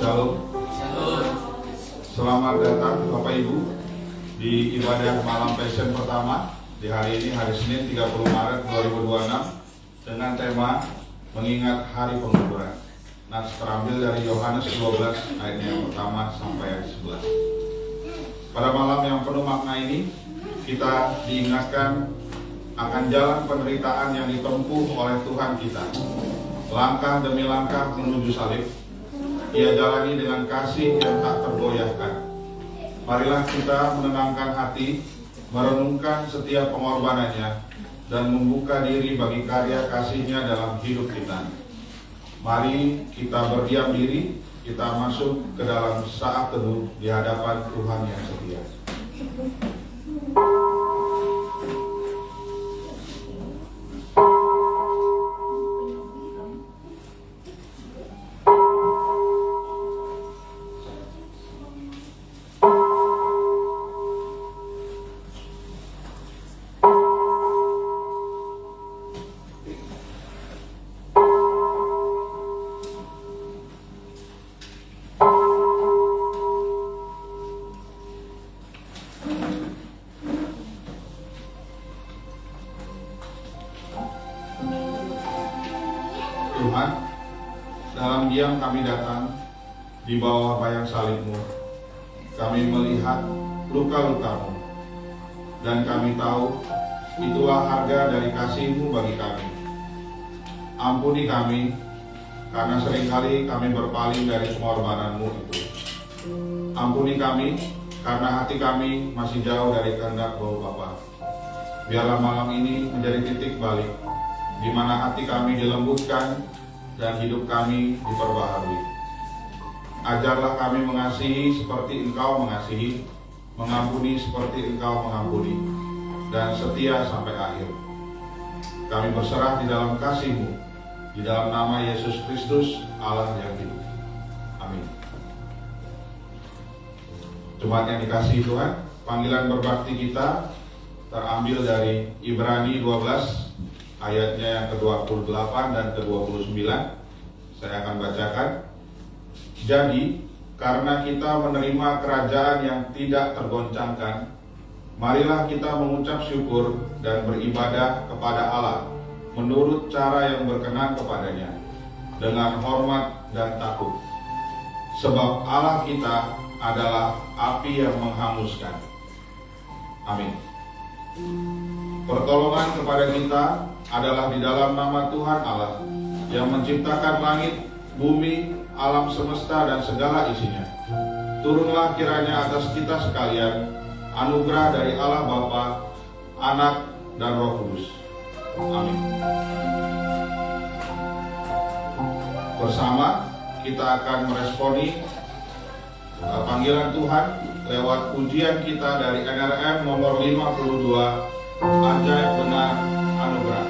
Shalom. Selamat datang Bapak Ibu di ibadah malam Passion pertama di hari ini, hari Senin 30 Maret 2026 dengan tema mengingat hari penguburan. Nats terambil dari Yohanes 12 ayat yang pertama sampai ayat 11. Pada malam yang penuh makna ini kita diingatkan akan jalan penderitaan yang ditempuh oleh Tuhan kita. Langkah demi langkah menuju salib, Ia jalani dengan kasih yang tak tergoyahkan. Marilah kita menenangkan hati, merenungkan setiap pengorbanannya, dan membuka diri bagi karya kasih-Nya dalam hidup kita. Mari kita berdiam diri, kita masuk ke dalam saat teduh di hadapan Tuhan yang setia. Tuhan, dalam diam kami datang di bawah bayang salib-Mu. Kami melihat luka-luka-Mu, dan kami tahu itulah harga dari kasih-Mu bagi kami. Ampuni kami, karena seringkali kami berpaling dari pengorbanan-Mu itu. Ampuni kami, karena hati kami masih jauh dari kehendak Bapa Bapa. Biarlah malam ini menjadi titik balik, di mana hati kami dilembutkan dan hidup kami diperbaharui. Ajarlah kami mengasihi seperti Engkau mengasihi, mengampuni seperti Engkau mengampuni, dan setia sampai akhir. Kami berserah di dalam kasih-Mu, di dalam nama Yesus Kristus, Allah yang hidup. Amin. Jemaat yang dikasihi Tuhan, panggilan berbakti kita terambil dari Ibrani 12 ayatnya yang ke-28 dan ke-29. Saya akan bacakan. Jadi, karena kita menerima kerajaan yang tidak tergoncangkan, marilah kita mengucap syukur dan beribadah kepada Allah menurut cara yang berkenan kepadanya, dengan hormat dan takut. Sebab Allah kita adalah api yang menghanguskan. Amin. Pertolongan kepada kita adalah di dalam nama Tuhan Allah yang menciptakan langit, bumi, alam semesta dan segala isinya. Turunlah kiranya atas kita sekalian anugerah dari Allah Bapa, Anak dan Roh Kudus. Amin. Bersama kita akan meresponi panggilan Tuhan lewat pujian kita dari NRM nomor 52, Ajaib Benar Anugerah.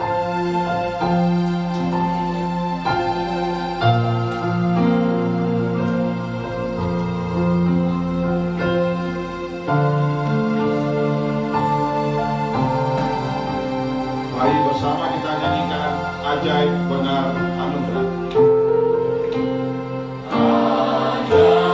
Mari bersama kita nyanyikan Ajaib Benar Anugerah. Anugerah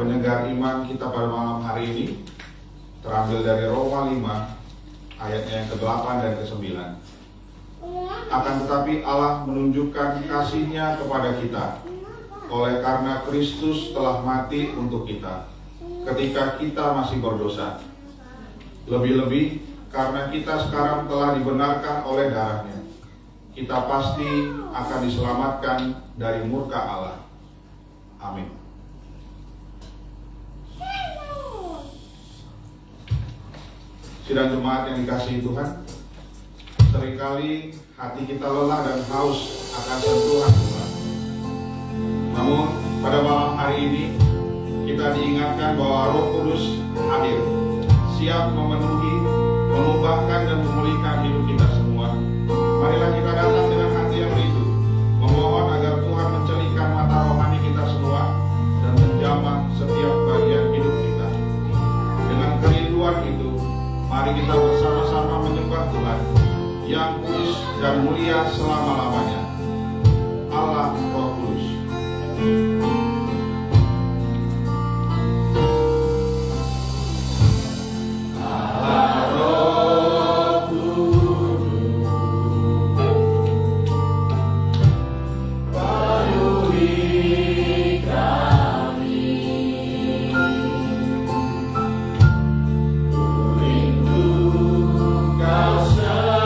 penyegar iman kita pada malam hari ini terambil dari Roma 5 ayatnya yang ke-8 dan ke-9. Akan tetapi Allah menunjukkan kasih-Nya kepada kita oleh karena Kristus telah mati untuk kita ketika kita masih berdosa. Lebih-lebih karena kita sekarang telah dibenarkan oleh darah-Nya, kita pasti akan diselamatkan dari murka Allah. Amin. Sidang jemaat yang dikasihi Tuhan, seringkali hati kita lelah dan haus akan sentuhan Tuhan. Namun pada malam hari ini kita diingatkan bahwa Roh Kudus hadir, siap memenuhi, mengubahkan dan memulihkan hidup kita semua. Marilah kita datang dengan hati yang rindu, memohon agar Tuhan mencelikan mata rohani kita semua dan menjamah setiap bagian hidup kita. Dengan kerinduan itu, mari kita bersama-sama menyembah Tuhan yang kudus dan mulia selama-lamanya, Allah Roh Kudus. Kau selalu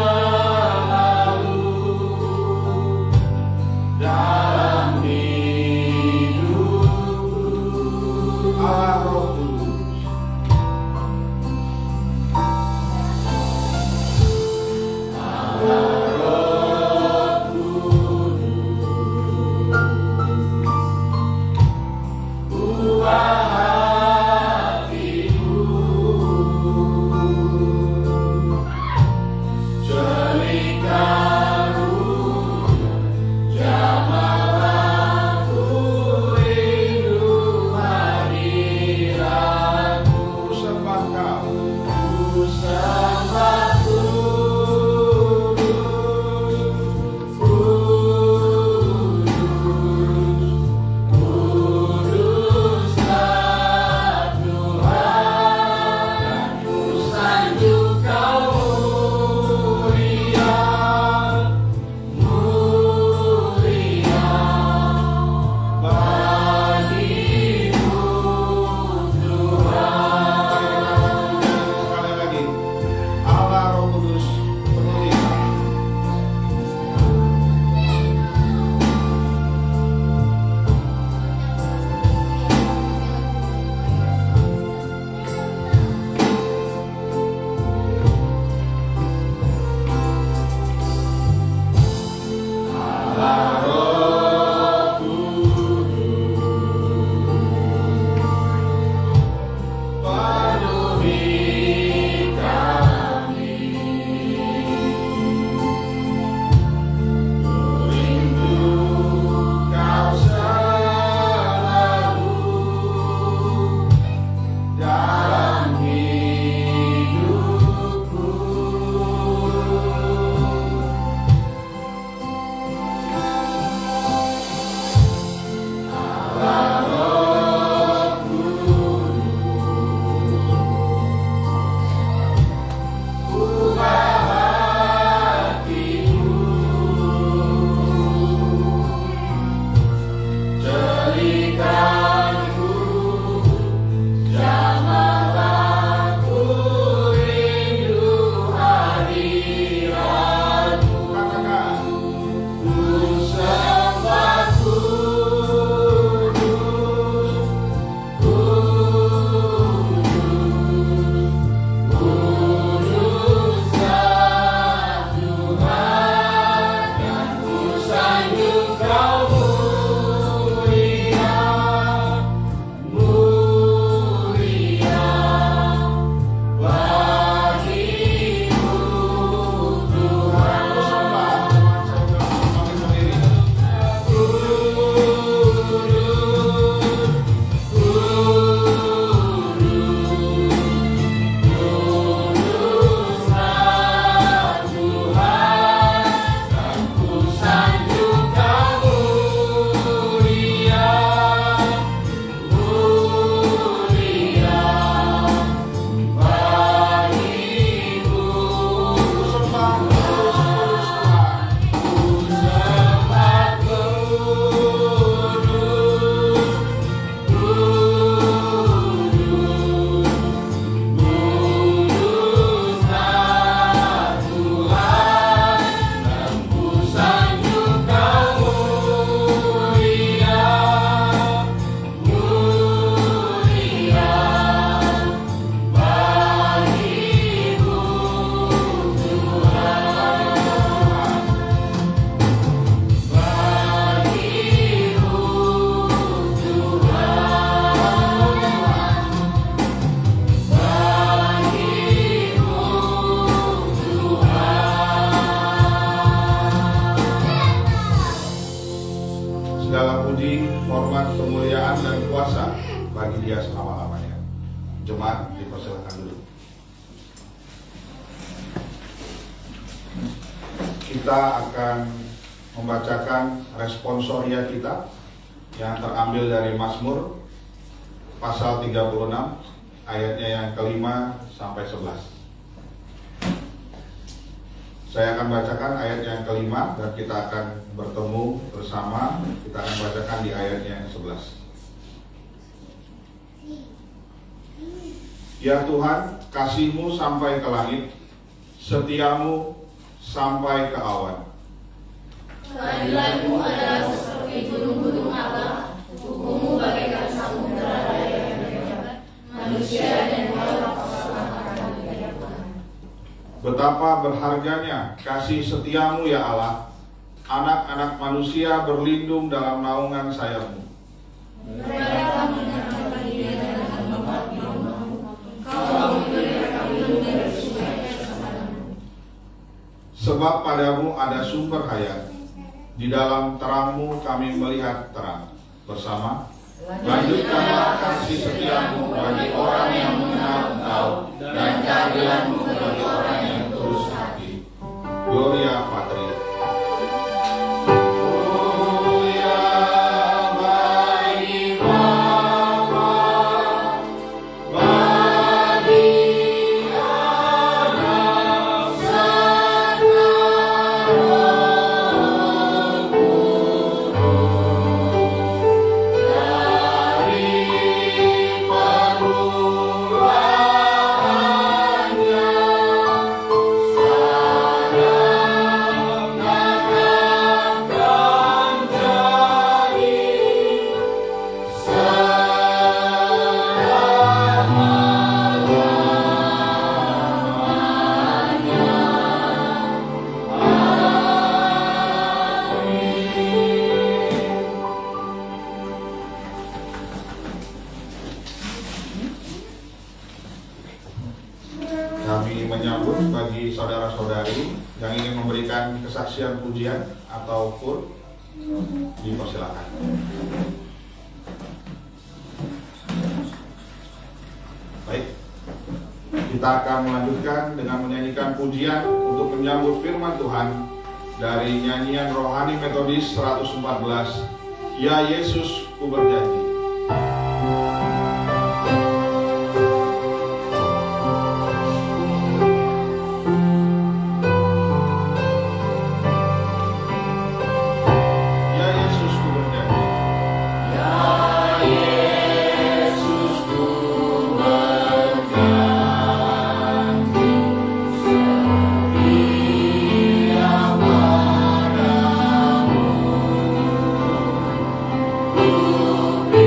kerajaan dan kuasa bagi Dia selama-lamanya. Jemaat dipersilakan dulu. Kita akan membacakan responsoria kita yang terambil dari Mazmur pasal 36 ayatnya yang kelima sampai 11. Saya akan bacakan ayat yang kelima dan kita akan bertemu bersama. Kita akan bacakan di ayat yang 11. Ya Tuhan, kasih-Mu sampai ke langit, setia-Mu sampai ke awan. Keadilan-Mu adalah seperti gunung-gunung Allah, hukum-Mu bagaikan samudera yang berdebat, manusia dan hewan bersama-sama di hadapan. Betapa berharganya kasih setia-Mu ya Allah. Anak-anak manusia berlindung dalam naungan sayap-Mu. Mereka menangkap diri dalam tempat maut-maut. Kau memberi mereka minum dari sungai keselamatan. Sebab padamu ada sumber hayat. Di dalam terang-Mu kami melihat terang. Bersama, lanjutkanlah kasih setia-Mu bagi orang yang mengenal Engkau dan keadilan-Mu bagi orang yang tulus hati. Gloria Patri. Kami menyambut bagi saudara-saudari yang ingin memberikan kesaksian pujian atau kur, dipersilakan. Baik, kita akan melanjutkan dengan menyanyikan pujian untuk menyambut firman Tuhan dari nyanyian rohani Metodis 114, Ya Yesus ku berjanji. Ku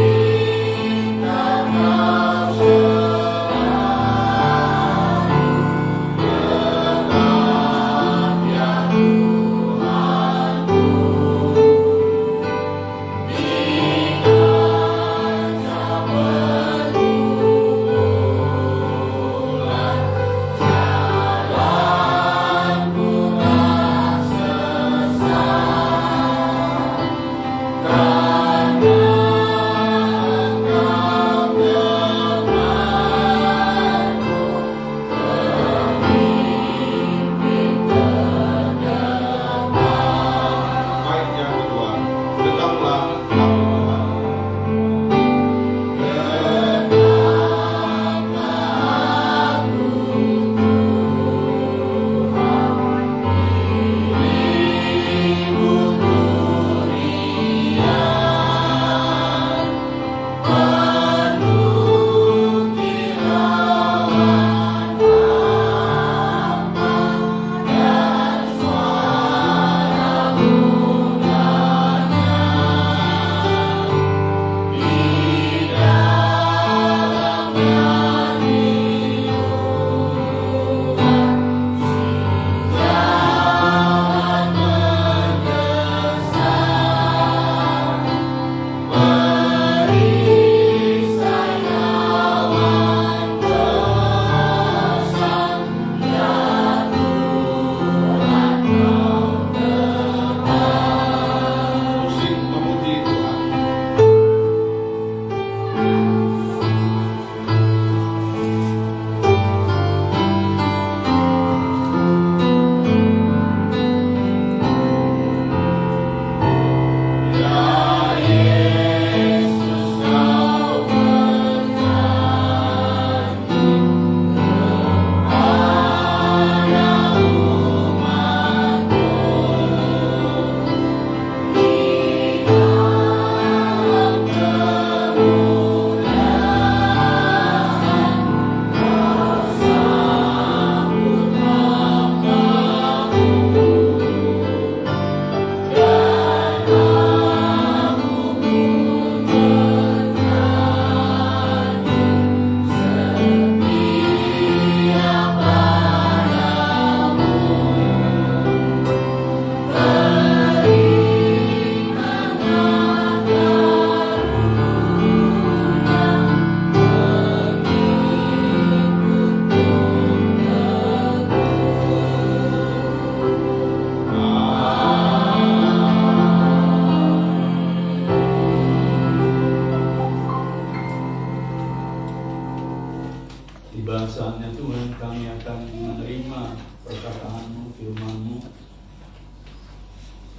pembahasannya Tuhan, kami akan menerima perkataan-Mu, firman-Mu.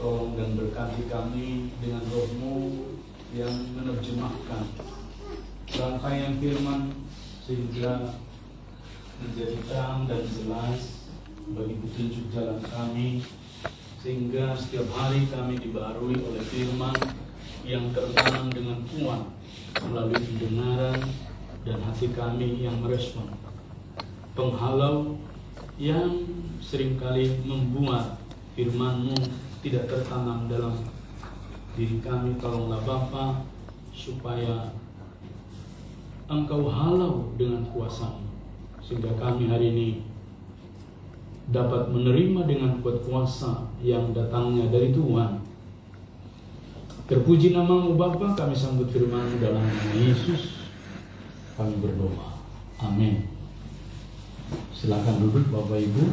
Tolong dan berkati kami dengan Roh-Mu yang menerjemahkan rangkaian firman sehingga menjadi terang dan jelas bagi petunjuk jalan kami, sehingga setiap hari kami dibarui oleh firman yang tertanam dengan kuat melalui kebenaran dan hati kami yang merespon. Penghalau yang seringkali membuat firman-Mu tidak tertanam dalam diri kami, tolonglah Bapa, supaya Engkau halau dengan kuasa-Mu, sehingga kami hari ini dapat menerima dengan kuat kuasa yang datangnya dari Tuhan. Terpuji nama-Mu Bapa, kami sambut firman-Mu dalam nama Yesus kami berdoa. Amin. Silakan duduk Bapak Ibu.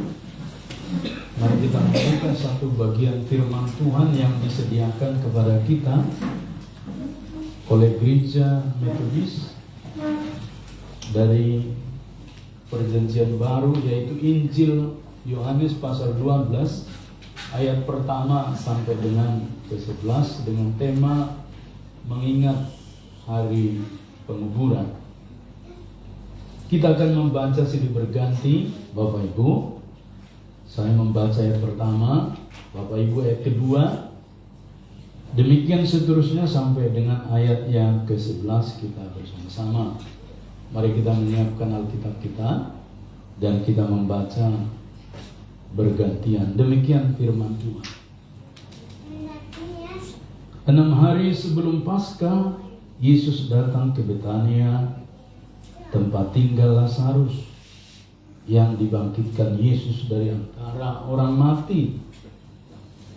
Mari kita membuka satu bagian firman Tuhan yang disediakan kepada kita oleh Gereja Metodis dari Perjanjian Baru, yaitu Injil Yohanes pasal 12 ayat pertama sampai dengan ke-11 dengan tema mengingat hari penguburan. Kita akan membaca silih berganti, Bapak Ibu. Saya membaca ayat pertama, Bapak Ibu ayat kedua. Demikian seterusnya sampai dengan ayat yang ke-11 kita bersama-sama. Mari kita menyiapkan Alkitab kita dan kita membaca bergantian. Demikian firman Tuhan. 6 hari sebelum Paskah, Yesus datang ke Betania, tempat tinggal Lazarus yang dibangkitkan Yesus dari antara orang mati.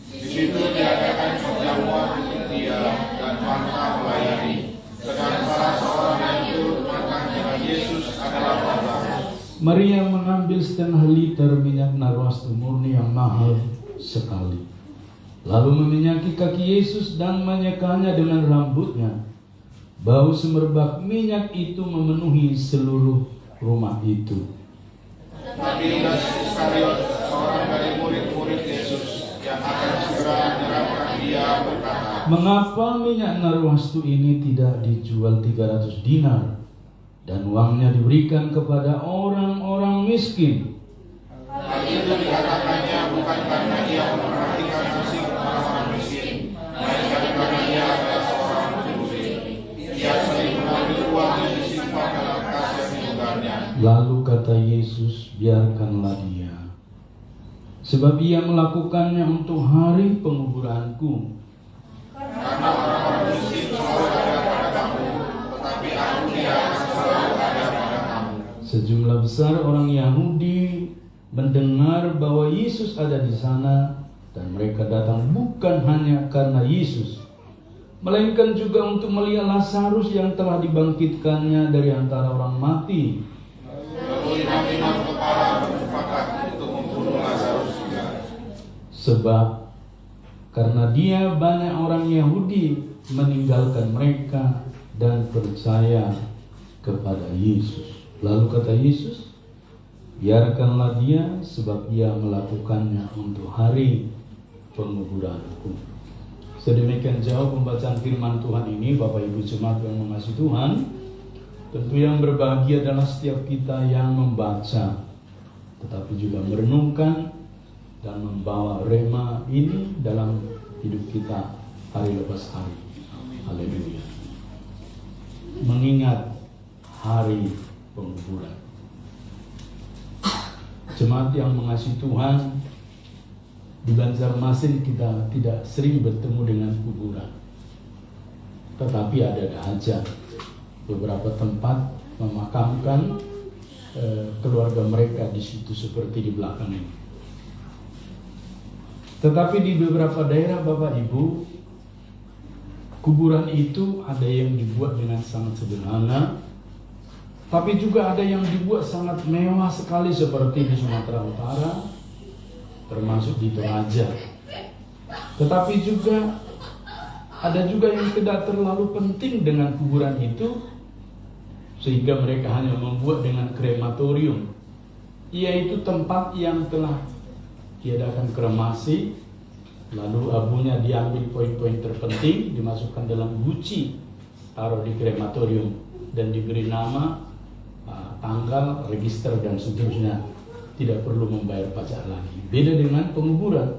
Di situ diadakan perjamuan untuk dia dan Marta melayani. Sedang salah seorang yang turut makan dengan Yesus adalah Marta. Maria mengambil 1/2 liter minyak narwastu murni yang mahal sekali, lalu meminyaki kaki Yesus dan menyekanya dengan rambutnya. Bau semerbak minyak itu memenuhi seluruh rumah itu. Tapi Yudas Iskariot, seorang dari murid-murid Yesus yang akan segera menyerahkan dia, berkata, "Mengapa minyak narwastu ini tidak dijual 300 dinar dan uangnya diberikan kepada orang-orang miskin?" Hal itu dikatakannya bukan karena dia memperhatikan nasib orang-orang miskin, melainkan karena dia adalah seorang pencuri. Dia sering mengambil uang yang disimpan dalam kas yang dipegannya. Lalu kata Yesus, "Biarkanlah dia, sebab ia melakukannya untuk hari penguburanku. Karena orang-orang miskin selalu ada pada kamu, tetapi aku tidak akan selalu ada pada kamu." Sejumlah besar orang Yahudi mendengar bahwa Yesus ada di sana, dan mereka datang bukan hanya karena Yesus, melainkan juga untuk melihat Lazarus yang telah dibangkitkannya dari antara orang mati. Lalu imam-imam kepala bersepakat untuk membunuh Lazarus juga. Sebab karena dia banyak orang Yahudi meninggalkan mereka dan percaya kepada Yesus. Lalu kata Yesus, "Biarkanlah dia, sebab ia melakukannya untuk hari penguburanku." Sedemikian jauh pembacaan firman Tuhan ini, Bapak Ibu Jemaat yang mengasihi Tuhan. Tentu yang berbahagia adalah setiap kita yang membaca, tetapi juga merenungkan dan membawa rema ini dalam hidup kita hari lepas hari. Haleluya. Mengingat hari penguburan. Jemaat yang mengasihi Tuhan, di Banjarmasin kita tidak sering bertemu dengan kuburan, tetapi ada aja beberapa tempat memakamkan keluarga mereka di situ, seperti di belakang ini. Tetapi di beberapa daerah, Bapak Ibu, kuburan itu ada yang dibuat dengan sangat sederhana, tapi juga ada yang dibuat sangat mewah sekali, seperti di Sumatera Utara, termasuk di Toraja. Tetapi juga ada juga yang tidak terlalu penting dengan kuburan itu, sehingga mereka hanya membuat dengan krematorium, yaitu tempat yang telah diadakan kremasi, lalu abunya diambil poin-poin terpenting, dimasukkan dalam guci, taruh di krematorium, dan diberi nama, tanggal, register, dan seterusnya. Tidak perlu membayar pajak lagi. Beda dengan penguburan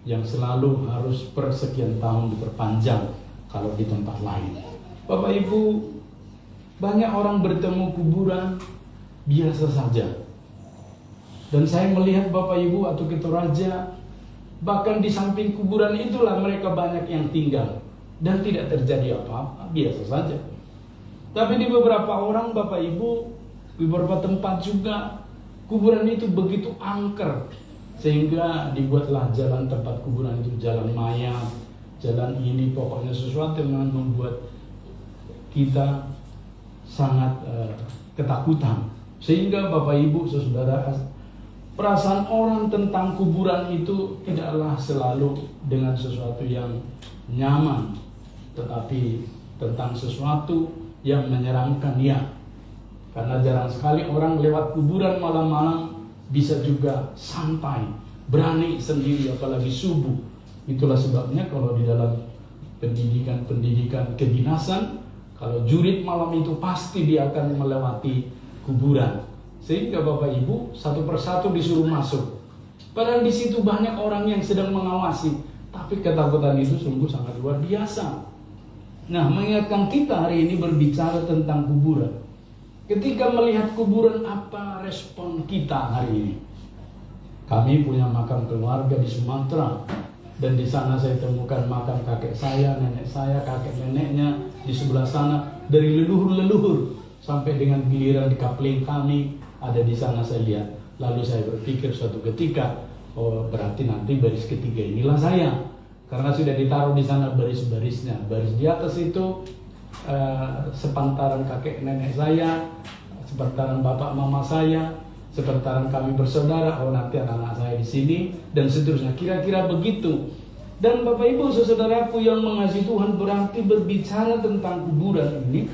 yang selalu harus per sekian tahun diperpanjang kalau di tempat lain. Bapak Ibu, banyak orang bertemu kuburan biasa saja. Dan saya melihat Bapak Ibu atau Toraja, bahkan di samping kuburan itulah mereka banyak yang tinggal. Dan tidak terjadi apa-apa, biasa saja. Tapi di beberapa orang Bapak Ibu, di beberapa tempat juga, kuburan itu begitu angker. Sehingga dibuatlah jalan tempat kuburan itu, jalan mayat, jalan ini, pokoknya sesuatu yang membuat kita sangat ketakutan. Sehingga Bapak Ibu, saudara, perasaan orang tentang kuburan itu tidaklah selalu dengan sesuatu yang nyaman, tetapi tentang sesuatu yang menyeramkan, ya. Karena jarang sekali orang lewat kuburan malam-malam bisa juga santai, berani sendiri, apalagi subuh. Itulah sebabnya kalau di dalam pendidikan kedinasan, kalau jurid malam itu pasti dia akan melewati kuburan. Sehingga Bapak Ibu satu persatu disuruh masuk. Padahal di situ banyak orang yang sedang mengawasi, tapi ketakutan itu sungguh sangat luar biasa. Nah, mengingatkan kita hari ini berbicara tentang kuburan. Ketika melihat kuburan, apa respon kita hari ini? Kami punya makam keluarga di Sumatera, dan di sana saya temukan makam kakek saya, nenek saya, kakek neneknya di sebelah sana, dari leluhur-leluhur sampai dengan giliran di kapling kami ada di sana saya lihat. Lalu saya berpikir suatu ketika, oh berarti nanti baris ketiga inilah saya, karena sudah ditaruh di sana baris-barisnya. Baris di atas itu sepantaran kakek nenek saya, sepantaran bapak mama saya, sepantaran kami bersaudara, oh nanti anak-anak saya di sini, dan seterusnya. Kira-kira begitu. Dan Bapak Ibu, saudaraku yang mengasihi Tuhan, berarti berbicara tentang kuburan ini,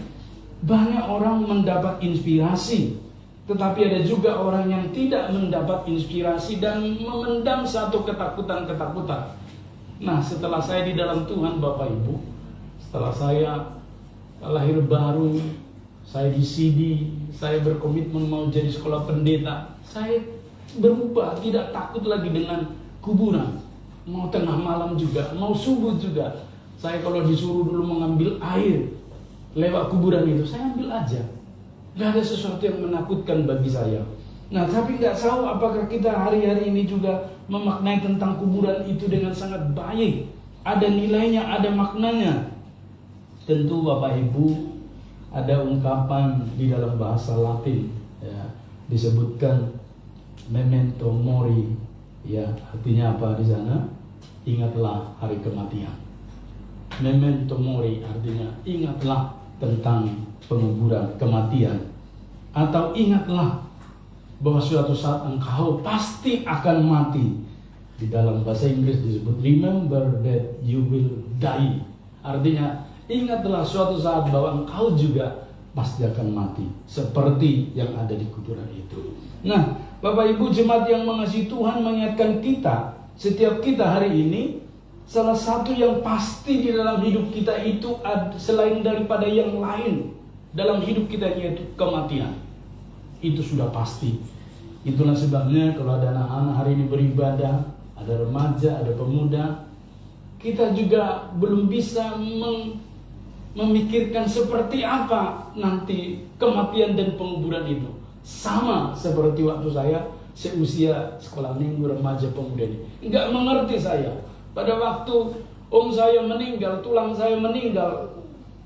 banyak orang mendapat inspirasi, tetapi ada juga orang yang tidak mendapat inspirasi dan memendam satu ketakutan-ketakutan. Nah, setelah saya di dalam Tuhan, Bapak Ibu, setelah saya lahir baru, saya di CD, saya berkomitmen mau jadi sekolah pendeta, saya berubah, tidak takut lagi dengan kuburan. Mau tengah malam juga, mau subuh juga. Saya kalau disuruh dulu mengambil air lewat kuburan itu, saya ambil aja. Gak ada sesuatu yang menakutkan bagi saya. Nah, tapi gak tahu apakah kita hari-hari ini juga memaknai tentang kuburan itu dengan sangat baik. Ada nilainya, ada maknanya. Tentu Bapak Ibu, ada ungkapan di dalam bahasa Latin, ya, disebutkan memento mori, ya, artinya apa di sana? Ingatlah hari kematian. Memento mori artinya ingatlah tentang penguburan, kematian, atau ingatlah bahwa suatu saat engkau pasti akan mati. Di dalam bahasa Inggris disebut remember that you will die. Artinya ingatlah suatu saat bahwa engkau juga pasti akan mati, seperti yang ada di kuburan itu. Nah, Bapak Ibu jemaat yang mengasihi Tuhan, mengingatkan kita, setiap kita hari ini, salah satu yang pasti di dalam hidup kita itu selain daripada yang lain dalam hidup kita, yaitu kematian. Itu sudah pasti. Itulah sebabnya kalau ada anak-anak hari ini beribadah, ada remaja, ada pemuda, kita juga belum bisa memikirkan seperti apa nanti kematian dan penguburan itu. Sama seperti waktu saya seusia sekolah minggu, remaja, pemuda ini. Enggak mengerti saya. Pada waktu om saya meninggal, tulang saya meninggal,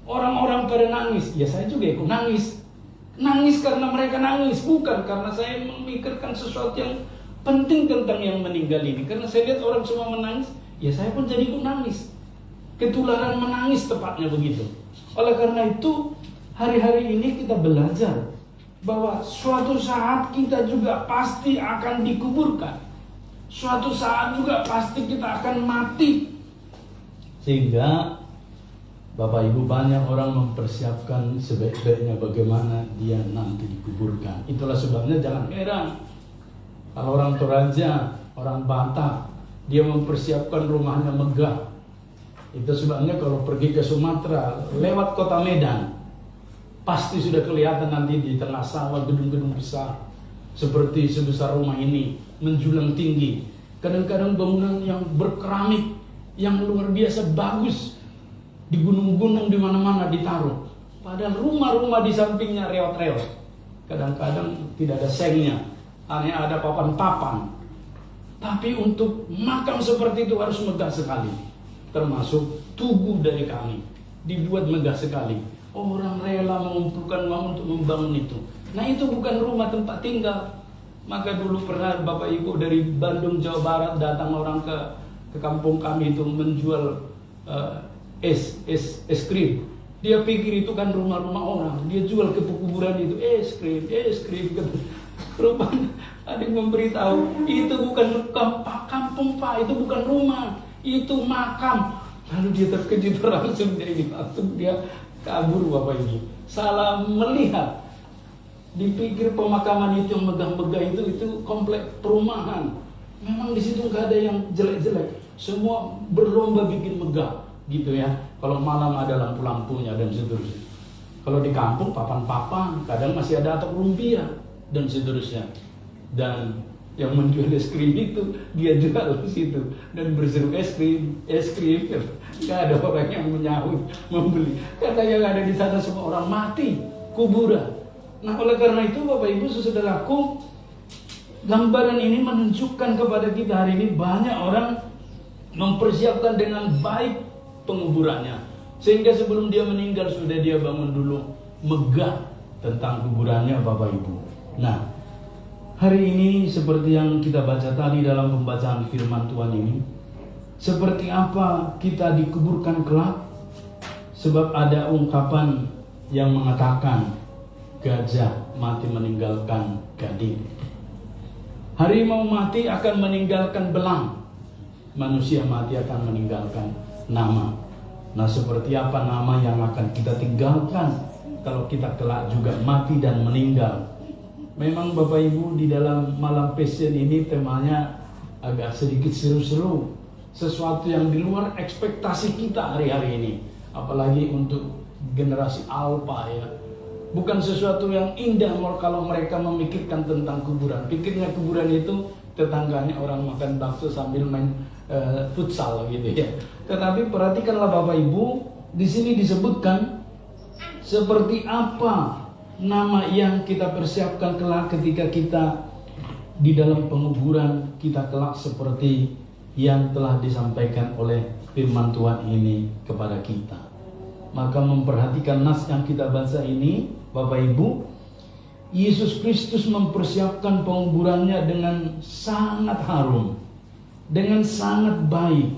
orang-orang pada nangis. Ya saya juga ikut nangis. Nangis karena mereka nangis, bukan karena saya memikirkan sesuatu yang penting tentang yang meninggal ini. Karena saya lihat orang semua menangis, ya saya pun jadi ikut nangis. Ketularan menangis tepatnya begitu. Oleh karena itu, hari-hari ini kita belajar bahwa suatu saat kita juga pasti akan dikuburkan. Suatu saat juga pasti kita akan mati. Sehingga Bapak Ibu, banyak orang mempersiapkan sebaik-baiknya bagaimana dia nanti dikuburkan. Itulah sebabnya jangan heran kalau orang Toraja, orang Batak, dia mempersiapkan rumahnya megah. Itu sebabnya kalau pergi ke Sumatera lewat kota Medan, pasti sudah kelihatan nanti di tengah sawah gedung-gedung besar seperti sebesar rumah ini, menjulang tinggi. Kadang-kadang bangunan yang berkeramik yang luar biasa bagus, di gunung-gunung di mana-mana ditaruh. Padahal rumah-rumah di sampingnya reot-reot. Kadang-kadang tidak ada sengnya, hanya ada papan-papan. Tapi untuk makam seperti itu harus megah sekali. Termasuk tubuh dari kami dibuat megah sekali. Orang rela mengumpulkan uang untuk membangun itu. Nah, itu bukan rumah tempat tinggal. Maka dulu pernah Bapak Ibu dari Bandung, Jawa Barat datang orang ke kampung kami itu menjual es krim. Dia pikir itu kan rumah-rumah orang. Dia jual ke pekuburan itu es krim. Rupanya ada yang memberitahu itu bukan kampung Pak, itu bukan rumah, itu makam. Lalu dia terkejut langsung dia kabur Bapak Ibu. Salah melihat. Dipikir pemakaman itu yang megah-megah itu komplek perumahan. Memang di situ nggak ada yang jelek-jelek. Semua berlomba bikin megah. Gitu ya, kalau malam ada lampu-lampunya dan seterusnya. Kalau di kampung papan-papan, kadang masih ada atap rumpia dan seterusnya. Dan yang menjual es krim itu dia jual di situ dan berseru es krim. Nggak ada orang yang menyahut membeli karena yang ada di sana semua orang mati, kuburan. Nah, oleh karena itu Bapak Ibu saudaraku, gambaran ini menunjukkan kepada kita hari ini banyak orang mempersiapkan dengan baik penguburannya, sehingga sebelum dia meninggal sudah dia bangun dulu megah tentang kuburannya Bapak Ibu. Nah, hari ini seperti yang kita baca tadi dalam pembacaan firman Tuhan ini, seperti apa kita dikuburkan kelak? Sebab ada ungkapan yang mengatakan gajah mati meninggalkan gading, harimau mati akan meninggalkan belang, manusia mati akan meninggalkan nama. Nah, seperti apa nama yang akan kita tinggalkan kalau kita kelak juga mati dan meninggal? Memang Bapak Ibu, di dalam malam passion ini temanya agak sedikit seru-seru, sesuatu yang di luar ekspektasi kita hari-hari ini, apalagi untuk generasi alpha ya. Bukan sesuatu yang indah kalau mereka memikirkan tentang kuburan. Pikirnya kuburan itu tetangganya orang makan bakso sambil main futsal gitu ya. Tetapi perhatikanlah Bapak Ibu, di sini disebutkan seperti apa nama yang kita persiapkan kelak ketika kita di dalam penguburan, kita kelak seperti yang telah disampaikan oleh firman Tuhan ini kepada kita. Maka memperhatikan nas yang kita baca ini, Bapak Ibu, Yesus Kristus mempersiapkan penguburannya dengan sangat harum, dengan sangat baik,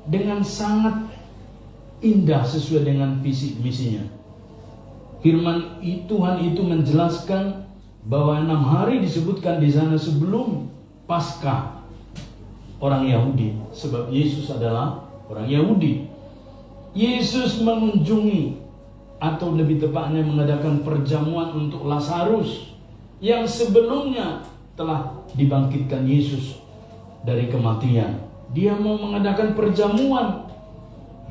dengan sangat indah sesuai dengan visi misinya. Firman Tuhan itu menjelaskan bahwa 6 hari disebutkan di sana sebelum Paskah orang Yahudi, sebab Yesus adalah orang Yahudi. Yesus mengunjungi, atau lebih tepatnya mengadakan perjamuan untuk Lazarus yang sebelumnya telah dibangkitkan Yesus dari kematian. Dia mau mengadakan perjamuan,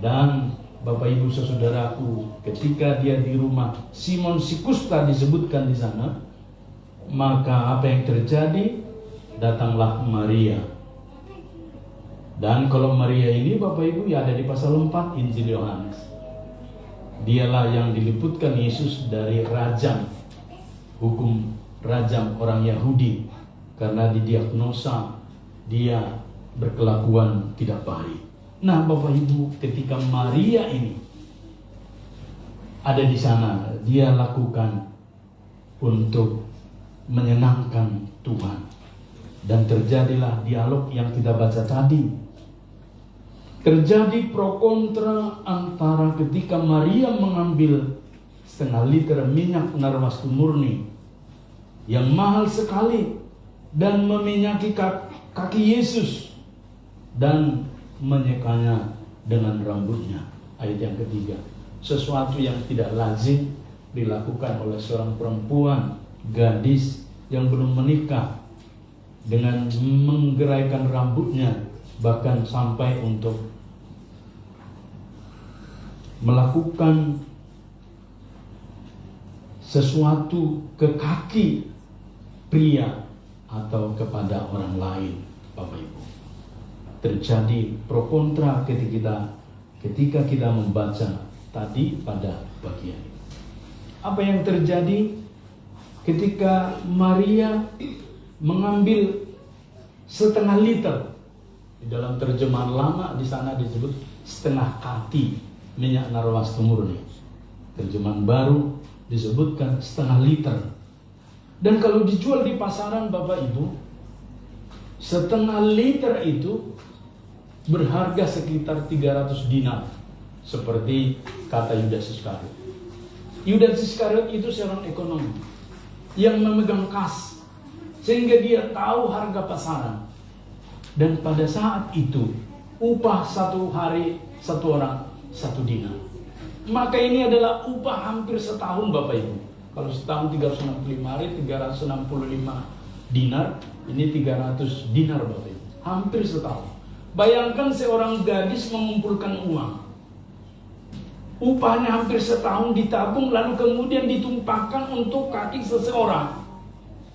dan Bapak Ibu saudaraku, ketika dia di rumah Simon si Kusta disebutkan di sana, maka apa yang terjadi? Datanglah Maria. Dan kalau Maria ini Bapak Ibu ya ada di pasal 4 Injil Yohanes. Dialah yang diliputkan Yesus dari rajam, hukum rajam orang Yahudi, karena didiagnosa dia berkelakuan tidak baik. Nah Bapak Ibu, ketika Maria ini ada di sana, dia lakukan untuk menyenangkan Tuhan. Dan terjadilah dialog yang kita baca tadi. Terjadi pro kontra antara ketika Maria mengambil setengah liter minyak narwastu murni yang mahal sekali dan meminyaki kaki Yesus dan menyekanya dengan rambutnya. Ayat yang ketiga. sesuatu yang tidak lazim dilakukan oleh seorang perempuan, gadis yang belum menikah, dengan menggeraikan rambutnya, bahkan sampai untuk melakukan sesuatu ke kaki pria atau kepada orang lain. Bapak Ibu, terjadi pro kontra ketika kita membaca tadi pada bagian ini. Apa yang terjadi ketika Maria mengambil setengah liter? Di dalam terjemahan lama di sana disebut setengah kati minyak narwastu murni. Terjemahan baru disebutkan setengah liter. Dan kalau dijual di pasaran, Bapak Ibu, setengah liter itu berharga sekitar 300 dinar, seperti kata Yudas Iskariot. Yudas Iskariot itu seorang ekonomi yang memegang kas, sehingga dia tahu harga pasaran. Dan pada saat itu upah satu hari satu orang 1 dinar. Maka ini adalah upah hampir setahun, Bapak Ibu. Kalau setahun 365 hari, 365 dinar, ini 300 dinar, Bapak Ibu. Hampir setahun. Bayangkan seorang gadis mengumpulkan uang. Upahnya hampir setahun ditabung, lalu kemudian ditumpahkan untuk kaki seseorang.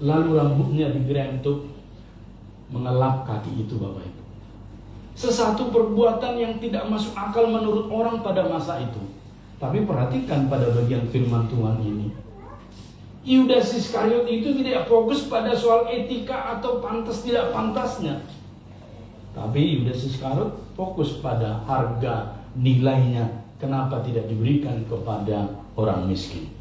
Lalu rambutnya digerai untuk mengelap kaki itu, Bapak Ibu. Sesuatu perbuatan yang tidak masuk akal menurut orang pada masa itu. Tapi perhatikan pada bagian firman Tuhan ini. Yudas Iskariot itu tidak fokus pada soal etika atau pantas tidak pantasnya. Tapi Yudas Iskariot fokus pada harga nilainya. Kenapa tidak diberikan kepada orang miskin?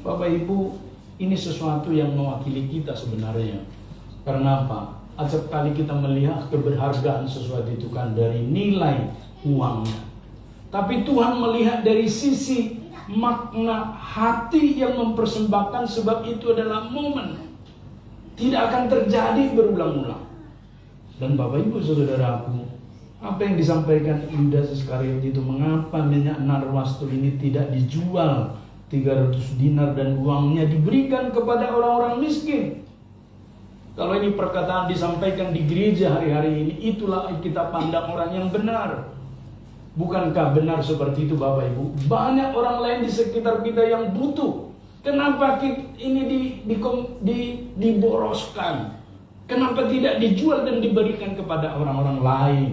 Bapak Ibu, ini sesuatu yang mewakili kita sebenarnya. Karena apa? Acap kali kita melihat keberhargaan sesuatu itu kan dari nilai uangnya. Tapi Tuhan melihat dari sisi makna hati yang mempersembahkan, sebab itu adalah momen. Tidak akan terjadi berulang-ulang. Dan Bapak Ibu Saudaraku, apa yang disampaikan Yudas Iskariot itu, mengapa minyak narwastu ini tidak dijual 300 dinar dan uangnya diberikan kepada orang-orang miskin? Kalau ini perkataan disampaikan di gereja hari-hari ini, itulah kita pandang orang yang benar. Bukankah benar seperti itu, Bapak Ibu? Banyak orang lain di sekitar kita yang butuh. Kenapa ini diboroskan? Kenapa tidak dijual dan diberikan kepada orang-orang lain?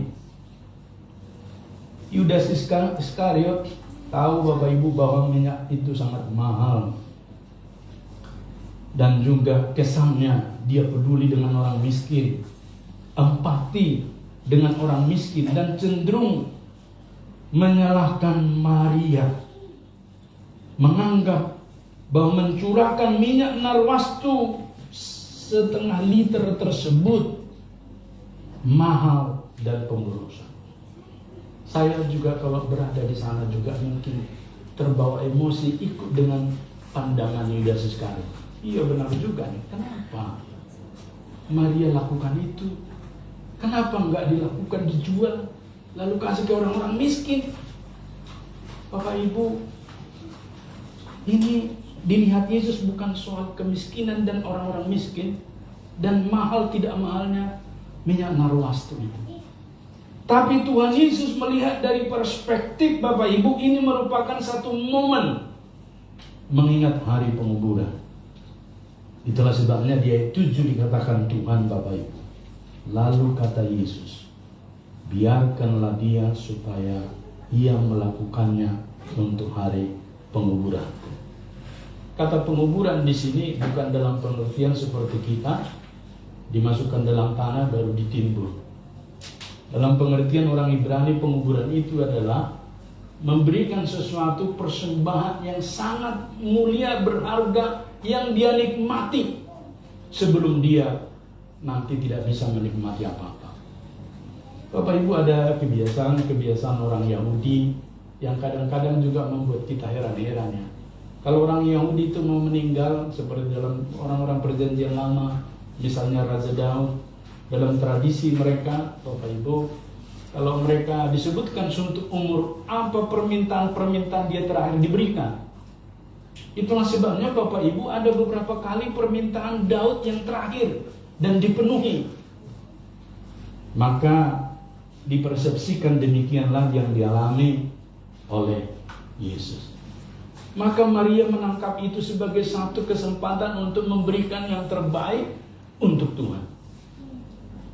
Yudas Iskariot tahu, Bapak Ibu, bahwa minyak itu sangat mahal. Dan juga kesannya dia peduli dengan orang miskin, empati dengan orang miskin, dan cenderung menyalahkan Maria, menganggap bahwa mencurahkan minyak narwastu setengah liter tersebut mahal dan pemborosan. Saya juga kalau berada di sana juga mungkin terbawa emosi ikut dengan pandangan Yudas Iskariot. Iya, benar juga nih. Kenapa Maria lakukan itu? Kenapa enggak dilakukan, dijual, lalu kasih ke orang-orang miskin? Bapak Ibu, ini dilihat Yesus bukan soal kemiskinan dan orang-orang miskin, dan mahal tidak mahalnya minyak narwastu itu. Tapi Tuhan Yesus melihat dari perspektif Bapak Ibu, ini merupakan satu momen mengingat hari penguburan. Itulah sebabnya dia 7 dikatakan Tuhan, Bapak Ibu. Lalu kata Yesus, biarkanlah dia supaya ia melakukannya untuk hari penguburan. Kata penguburan di sini bukan dalam pengertian seperti kita dimasukkan dalam tanah baru ditimbun. Dalam pengertian orang Ibrani, penguburan itu adalah memberikan sesuatu persembahan yang sangat mulia, berharga, yang dia nikmati sebelum dia nanti tidak bisa menikmati apa-apa. Bapak Ibu, ada kebiasaan orang Yahudi yang kadang-kadang juga membuat kita heran-heran ya. Kalau orang Yahudi itu mau meninggal, seperti dalam orang-orang perjanjian lama, misalnya Raja Daud, dalam tradisi mereka, Bapak Ibu, Kalau mereka disebutkan suntuk umur, apa permintaan-permintaan dia terakhir diberikan? Itulah sebabnya Bapak Ibu ada beberapa kali permintaan Daud yang terakhir dan dipenuhi. Maka dipersepsikan demikianlah yang dialami oleh Yesus. Maka Maria menangkap itu sebagai satu kesempatan untuk memberikan yang terbaik untuk Tuhan.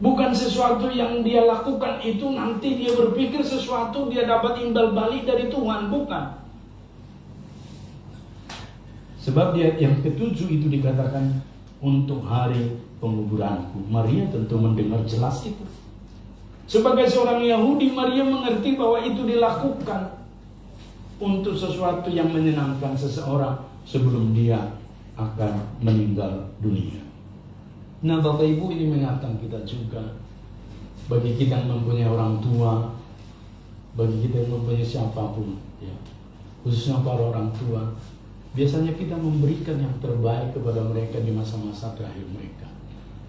Bukan sesuatu yang dia lakukan itu nanti dia berpikir sesuatu dia dapat imbal balik dari Tuhan, bukan. Sebab dia yang ketujuh itu dikatakan untuk hari penguburanku. Maria tentu mendengar jelas itu. Sebagai seorang Yahudi, Maria mengerti bahwa itu dilakukan untuk sesuatu yang menyenangkan seseorang sebelum dia akan meninggal dunia. Nah, Bapak Ibu, ini mengingatkan kita juga, bagi kita yang mempunyai orang tua, bagi kita yang mempunyai siapapun, ya, khususnya para orang tua, biasanya kita memberikan yang terbaik kepada mereka di masa-masa terakhir mereka.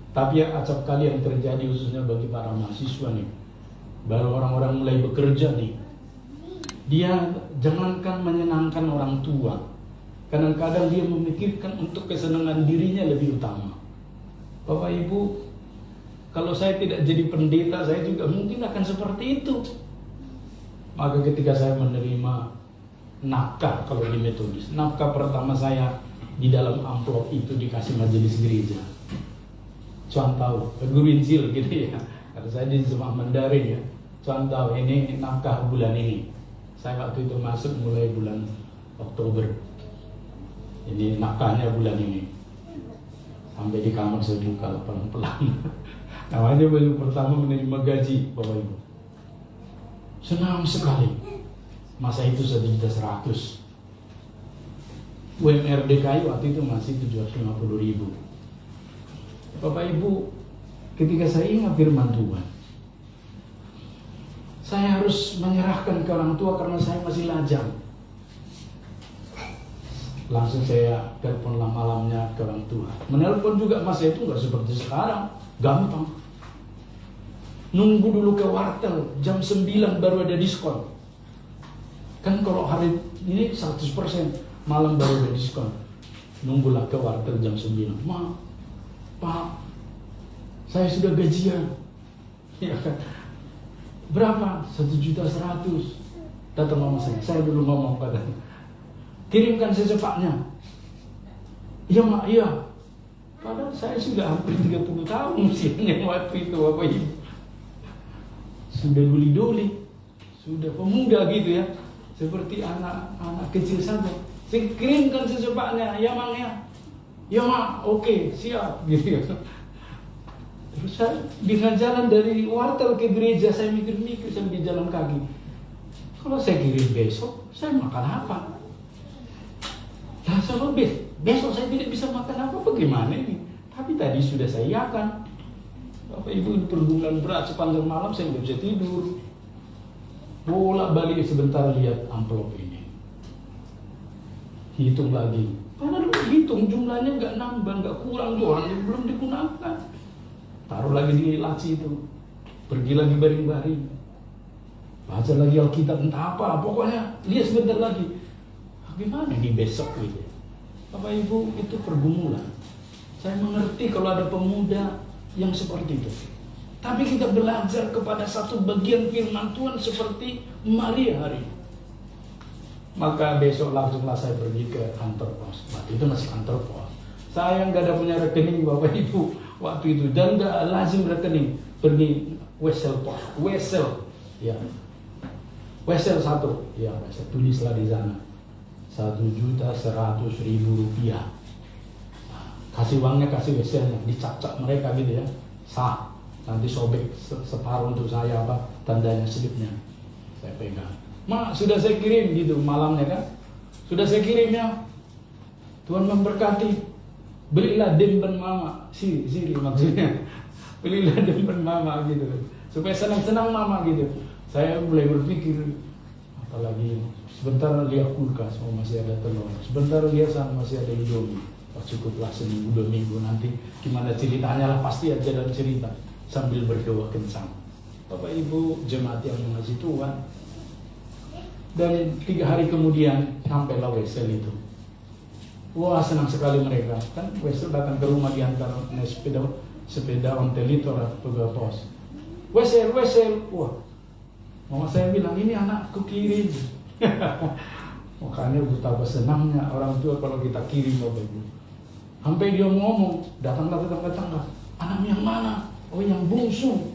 Tapi yang acap kali yang terjadi khususnya bagi para mahasiswa nih, baru orang-orang mulai bekerja nih, dia jangankan menyenangkan orang tua, kadang-kadang dia memikirkan untuk kesenangan dirinya lebih utama. Bapak Ibu, kalau saya tidak jadi pendeta, saya juga mungkin akan seperti itu. Maka ketika saya menerima nafkah, kalau di Metodis, nafkah pertama saya di dalam amplop itu dikasih majelis gereja. Contoh, guru Injil gitu ya. Karena saya di Jemaat Mandarin ya. Contoh, ini nafkah bulan ini. Saya waktu itu masuk mulai bulan Oktober. Ini nafkahnya bulan ini. Sampai di kamar saya buka pelan-pelan. Namanya baru pertama menerima gaji, Bapak Ibu. Senang sekali. Masa itu 1.100.000. UMR DKI waktu itu masih 750.000. Bapak Ibu, ketika saya ingat firman Tuhan, saya harus menyerahkan ke orang tua karena saya masih lajang. Langsung saya teleponlah malamnya ke orang tua. Menelpon juga masa itu nggak seperti sekarang, gampang. Nunggu dulu ke wartel, jam 9 baru ada diskon. Kan kalau hari ini 100%, malam baru ada diskon. Nunggulah ke wartel jam 9. Ma, Pak, saya sudah gajian. Ya kan? Berapa? 1.100.000. Datang mama saya dulu ngomong katanya, kirimkan secepatnya. Iya mak, iya. Padahal saya sudah hampir 30 tahun usianya waktu itu, Bapak Ibu. Sudah duli-duli, sudah pemuda gitu ya, seperti anak kecil saja. Saya kirimkan secepatnya, ya mang ya. Ya mak, oke, siap gitu ya. Terus saya dengan jalan dari wartel ke gereja, saya mikir-mikir sambil jalan kaki. Kalau saya kirim besok, saya makan apa? Nah, kalau besok saya tidak bisa makan apa, bagaimana ini? Tapi tadi sudah saya iakan. Bapak Ibu, pergumulan berat sepanjang malam saya nggak bisa tidur. Bolak-balik sebentar lihat amplop ini. Hitung lagi. Padahal hitung jumlahnya nggak nambah, nggak kurang, doang yang belum digunakan. Taruh lagi di laci itu. Pergi lagi baring-baring. Baca lagi Alkitab, entah apa, pokoknya lihat sebentar lagi. Gimana ini besok gitu? Bapak Ibu, itu pergumulan. Saya mengerti kalau ada pemuda yang seperti itu. Tapi kita belajar kepada satu bagian firman Tuhan seperti Maria hari ini. Maka besok langsunglah saya pergi ke kantor pos. Waktu itu masih kantor pos. Saya nggak ada punya rekening Bapak Ibu waktu itu, dan nggak lazim rekening. Pergi Wesel pos, Wesel, ya, Wesel 1, ya, saya tulislah di sana. 1.100.000 rupiah. Kasih uangnya, kasih weselnya, dicap-cap mereka gitu ya, sah. Nanti sobek separuh untuk saya, apa tandanya, slipnya saya pegang. Mak, sudah saya kirim gitu malamnya kan, sudah saya kirim ya. Tuhan memberkati. Belilah demben mama, siri maksudnya. Belilah demben mama gitu, supaya senang-senang mama gitu. Saya mulai berpikir, apalagi sebentar lihat kulkas, oh masih ada telur. Sebentar lihat sana masih ada indomie. Oh, cukuplah seminggu 2 minggu, nanti gimana ceritanya lah, pasti ada jalan cerita sambil berdoa kencang. Bapak Ibu jemaat yang mengasihi Tuhan. Dan 3 hari kemudian sampailah Wesel itu. Wah, senang sekali mereka. Kan Wesel datang ke rumah diantar naik sepeda ontel itu orang petugas pos. Wesel. Wah, mama saya bilang ini anakku kirim. Makanya betapa senangnya orang tua kalau kita kirim Bapak Ibu. Sampai dia ngomong, datanglah. Anak yang mana? Oh, yang bungsu.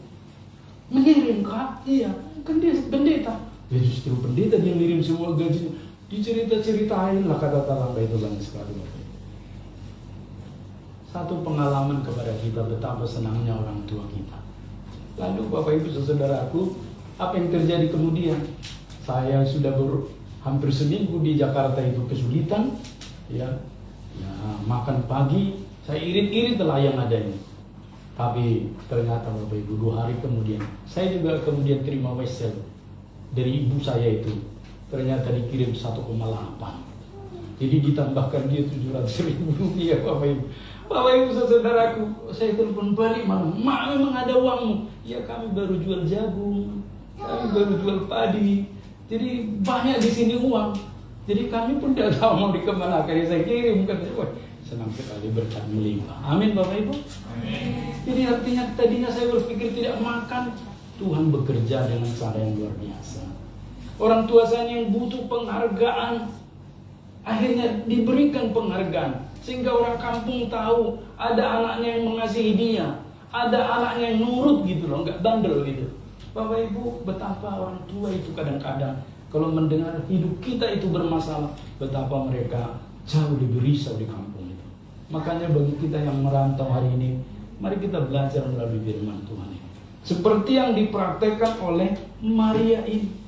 Mengirim kak? Iya, kan dia pendeta. Ya justru pendeta dia ngirim semua gajinya. Dicerita-ceritain lah kata Talangga itu banyak sekali. Satu pengalaman kepada kita betapa senangnya orang tua kita. Lalu Bapak Ibu saudaraku, apa yang terjadi kemudian? Saya sudah hampir seminggu di Jakarta itu kesulitan, ya makan pagi, saya irit-irit lah yang adanya. Tapi ternyata Bapak Ibu 2 hari kemudian, saya juga kemudian terima wesel dari ibu saya itu. Ternyata dikirim 1,8. Jadi ditambahkan dia 700.000 rupiah Bapak Ibu. Bapak Ibu saudaraku, saya telepon balik malam, "Mak, memang ada uangmu?" "Ya, kami baru jual jagung, kami baru jual padi. Jadi banyak di sini uang. Jadi kami pun tidak tahu mau dikemana, akhirnya saya kirim." Katanya, wah, senang sekali berkat melimpah. Amin Bapak Ibu. Amin. Jadi artinya tadinya saya berpikir tidak makan, Tuhan bekerja dengan cara yang luar biasa. Orang tua saya yang butuh penghargaan, akhirnya diberikan penghargaan. Sehingga orang kampung tahu ada anaknya yang mengasihi dia, ada anaknya yang nurut gitu loh, nggak bandel gitu. Bapak Ibu, betapa orang tua itu kadang-kadang kalau mendengar hidup kita itu bermasalah, betapa mereka jauh lebih risau di kampung itu. Makanya bagi kita yang merantau hari ini, mari kita belajar melalui firman Tuhan ini. Seperti yang dipraktekkan oleh Maria ini.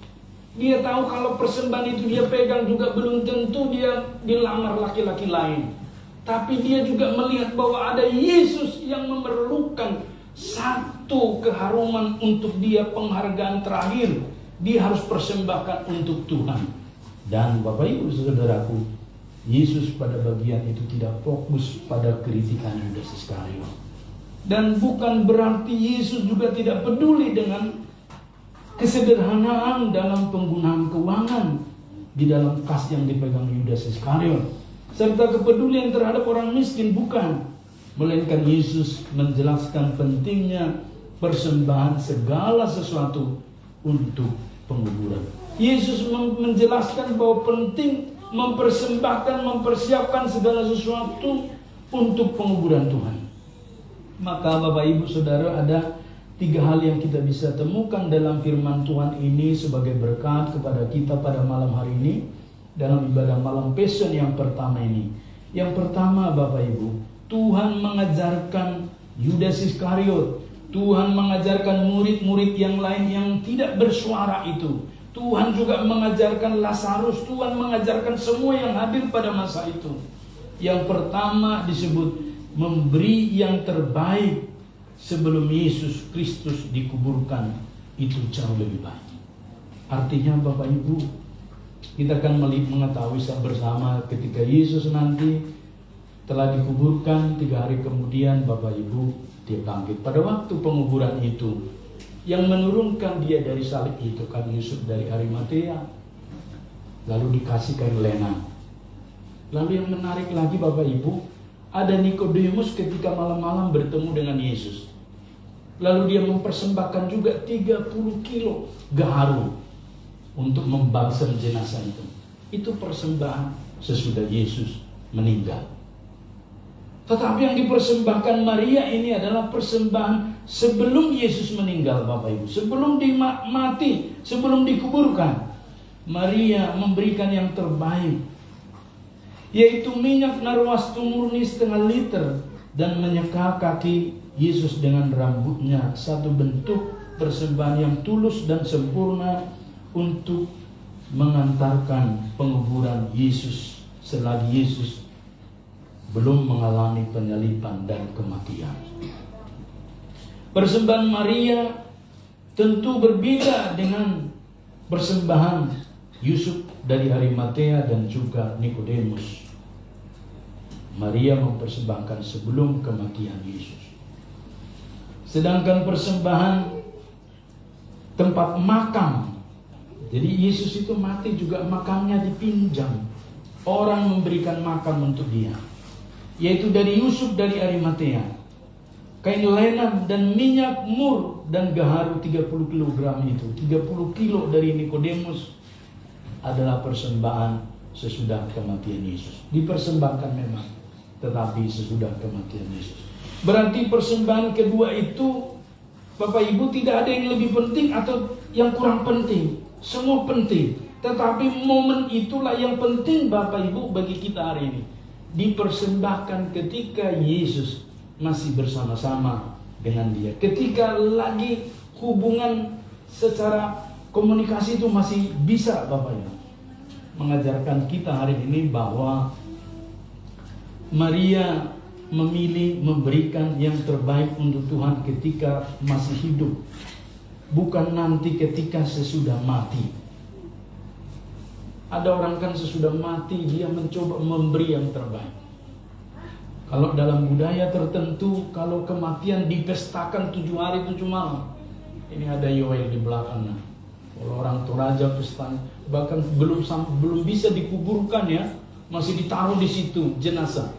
Dia tahu kalau persembahan itu dia pegang juga belum tentu dia dilamar laki-laki lain. Tapi dia juga melihat bahwa ada Yesus yang memerlukan satu keharuman untuk dia, penghargaan terakhir. Dia harus persembahkan untuk Tuhan. Dan Bapak Ibu saudaraku, Yesus pada bagian itu tidak fokus pada kritikan Yudas Iskariot. Dan bukan berarti Yesus juga tidak peduli dengan kesederhanaan dalam penggunaan keuangan di dalam kas yang dipegang Yudas Iskariot, serta kepedulian terhadap orang miskin, bukan. Melainkan Yesus menjelaskan pentingnya persembahan segala sesuatu untuk penguburan. Yesus menjelaskan bahwa penting mempersiapkan segala sesuatu untuk penguburan Tuhan. Maka Bapak Ibu Saudara, ada 3 hal yang kita bisa temukan dalam firman Tuhan ini sebagai berkat kepada kita pada malam hari ini, dalam ibadah malam Passion yang pertama ini. Yang pertama Bapak Ibu, Tuhan mengajarkan Yudas Iskariot, Tuhan mengajarkan murid-murid yang lain yang tidak bersuara itu. Tuhan juga mengajarkan Lazarus, Tuhan mengajarkan semua yang hadir pada masa itu. Yang pertama disebut memberi yang terbaik sebelum Yesus Kristus dikuburkan, itu jauh lebih baik. Artinya Bapak Ibu, kita akan mengetahui bersama ketika Yesus nanti telah dikuburkan, 3 hari kemudian Bapak Ibu dia bangkit. Pada waktu penguburan itu, yang menurunkan dia dari salib itu kan Yusuf dari Arimatea, lalu dikasih kain lenan. Lalu yang menarik lagi Bapak Ibu, ada Nikodemus ketika malam-malam bertemu dengan Yesus. Lalu dia mempersembahkan juga 30 kilo gaharu untuk membalsam jenazah itu. Itu persembahan sesudah Yesus meninggal. Tetapi yang dipersembahkan Maria ini adalah persembahan sebelum Yesus meninggal Bapak Ibu. Sebelum dia mati, sebelum dikuburkan. Maria memberikan yang terbaik, yaitu minyak narwastu murni 1/2 liter dan menyeka kaki Yesus dengan rambutnya. Satu bentuk persembahan yang tulus dan sempurna untuk mengantarkan penguburan Yesus selagi Yesus belum mengalami penyaliban dan kematian. Persembahan Maria tentu berbeda dengan persembahan Yusuf dari Arimatea dan juga Nikodemus. Maria mempersembahkan sebelum kematian Yesus. Sedangkan persembahan tempat makam. Jadi Yesus itu mati juga makamnya dipinjam. Orang memberikan makam untuk dia, yaitu dari Yusuf dari Arimatea. Kain lenan dan minyak mur dan gaharu 30 kg itu, 30 kilo dari Nikodemus adalah persembahan sesudah kematian Yesus. Dipersembahkan memang, tetapi sesudah kematian Yesus. Berarti persembahan kedua itu, Bapak Ibu, tidak ada yang lebih penting atau yang kurang penting. Semua penting. Tetapi momen itulah yang penting, Bapak Ibu, bagi kita hari ini. Dipersembahkan ketika Yesus masih bersama-sama dengan dia. Ketika lagi hubungan secara komunikasi itu masih bisa, Bapak Ibu. Mengajarkan kita hari ini bahwa Maria memilih memberikan yang terbaik untuk Tuhan ketika masih hidup, bukan nanti ketika sesudah mati. Ada orang kan sesudah mati dia mencoba memberi yang terbaik. Kalau dalam budaya tertentu, kalau kematian dipestakan 7 hari 7 malam. Ini ada Yoel di belakangnya. Kalau orang Toraja pesta, bahkan belum bisa dikuburkan ya, masih ditaruh di situ jenazah.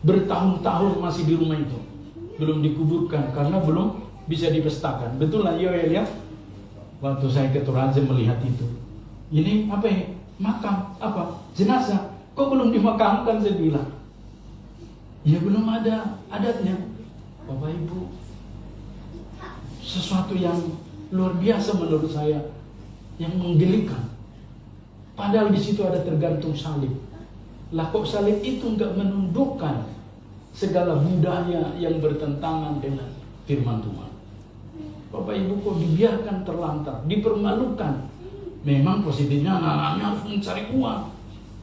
Bertahun-tahun masih di rumah itu, belum dikuburkan karena belum bisa dipestakan. Betul lah Yoel ya. Waktu saya ke Toraja melihat itu, ini apa ini? Makam apa? Jenazah. Kok belum dimakamkan, saya bilang. Ya belum ada adatnya, Bapak Ibu. Sesuatu yang luar biasa menurut saya, yang menggelikan. Padahal di situ ada tergantung salib. Lah kok salib itu enggak menundukkan segala budaya yang bertentangan dengan firman Tuhan. Bapak Ibu kok dibiarkan terlantar, dipermalukan. Memang positifnya anak-anaknya harus mencari uang,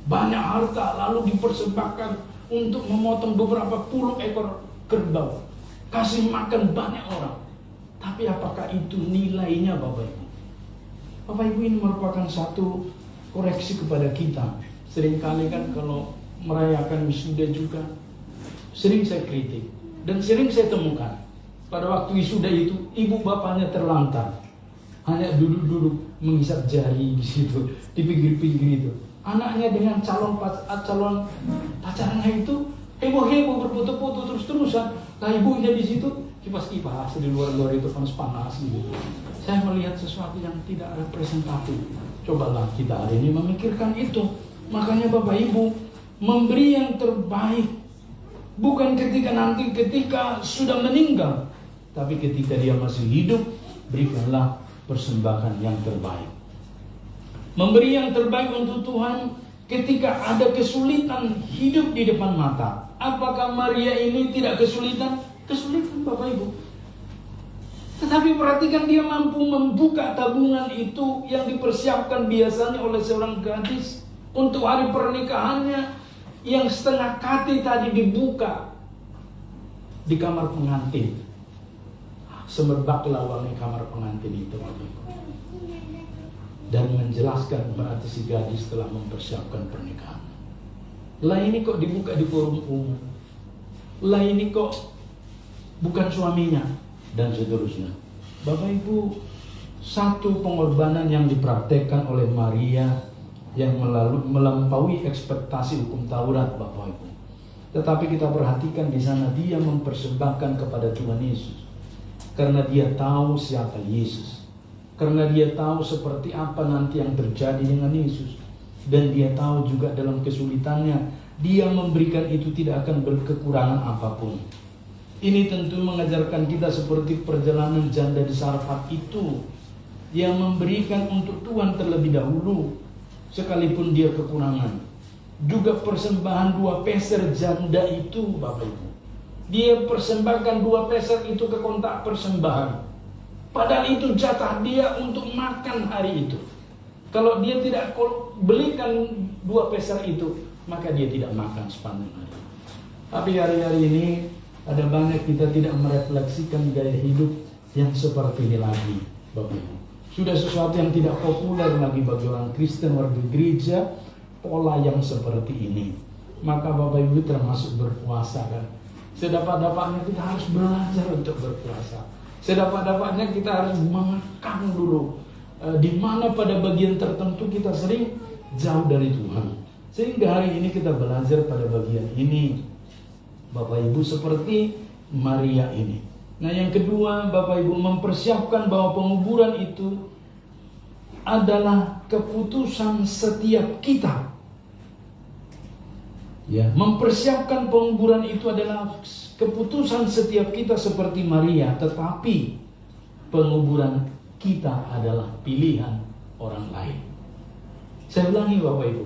banyak harta, lalu dipersembahkan untuk memotong beberapa puluh ekor kerbau, kasih makan banyak orang. Tapi apakah itu nilainya, Bapak Ibu? Bapak Ibu, ini merupakan satu koreksi kepada kita. Seringkali kan kalau merayakan wisuda juga, sering saya kritik dan sering saya temukan. Pada waktu wisuda itu, ibu bapaknya terlantar, hanya duduk-duduk menghisap jari di situ, di pinggir-pinggir itu. Anaknya dengan calon pacarannya itu heboh-heboh, berfoto-foto terus-terusan. Nah ibunya di situ kipas-kipas, di luar-luar itu panas-panas gitu. Saya melihat sesuatu yang tidak representatif. Cobalah kita hari ini memikirkan itu. Makanya Bapak Ibu, memberi yang terbaik bukan ketika sudah meninggal, tapi ketika dia masih hidup, berikanlah persembahan yang terbaik. Memberi yang terbaik untuk Tuhan ketika ada kesulitan hidup di depan mata. Apakah Maria ini tidak kesulitan? Kesulitan, Bapak Ibu. Tetapi perhatikan, dia mampu membuka tabungan itu yang dipersiapkan biasanya oleh seorang gadis untuk hari pernikahannya, yang setengah kati tadi dibuka di kamar pengantin. Semerbaklah wangi kamar pengantin itu, Bapak Ibu. Dan menjelaskan berarti si gadis telah mempersiapkan pernikahan. Lah ini kok dibuka di forum umum. Lah ini kok bukan suaminya, dan seterusnya. Bapak Ibu, satu pengorbanan yang dipraktekkan oleh Maria yang melampaui ekspektasi hukum Taurat, Bapak Ibu. Tetapi kita perhatikan di sana dia mempersembahkan kepada Tuhan Yesus. Karena dia tahu siapa Yesus. Karena dia tahu seperti apa nanti yang terjadi dengan Yesus. Dan dia tahu juga dalam kesulitannya, dia memberikan itu tidak akan berkekurangan apapun. Ini tentu mengajarkan kita seperti perjalanan janda di Sarfat itu, yang memberikan untuk Tuhan terlebih dahulu, sekalipun dia kekurangan. Juga persembahan 2 peser janda itu, Bapak Ibu. Dia persembahkan 2 peser itu ke kontak persembahan. Padahal itu jatah dia untuk makan hari itu. Kalau dia tidak belikan 2 peser itu, maka dia tidak makan sepanjang hari. Tapi hari-hari ini ada banyak kita tidak merefleksikan gaya hidup yang seperti ini lagi, Bapak Ibu. Sudah sesuatu yang tidak populer lagi bagi orang Kristen, warga gereja, pola yang seperti ini. Maka Bapak Ibu termasuk berpuasa kan. Sedapat-dapatnya kita harus belajar untuk berpuasa. Sedapat-dapatnya kita harus mengekang dulu. Di mana pada bagian tertentu kita sering jauh dari Tuhan. Sehingga hari ini kita belajar pada bagian ini, Bapak Ibu, seperti Maria ini. Nah, yang kedua, Bapak Ibu, mempersiapkan bahwa penguburan itu adalah keputusan setiap kita. Ya, mempersiapkan penguburan itu adalah keputusan setiap kita seperti Maria, tetapi penguburan kita adalah pilihan orang lain. Saya ulangi, Bapak Ibu.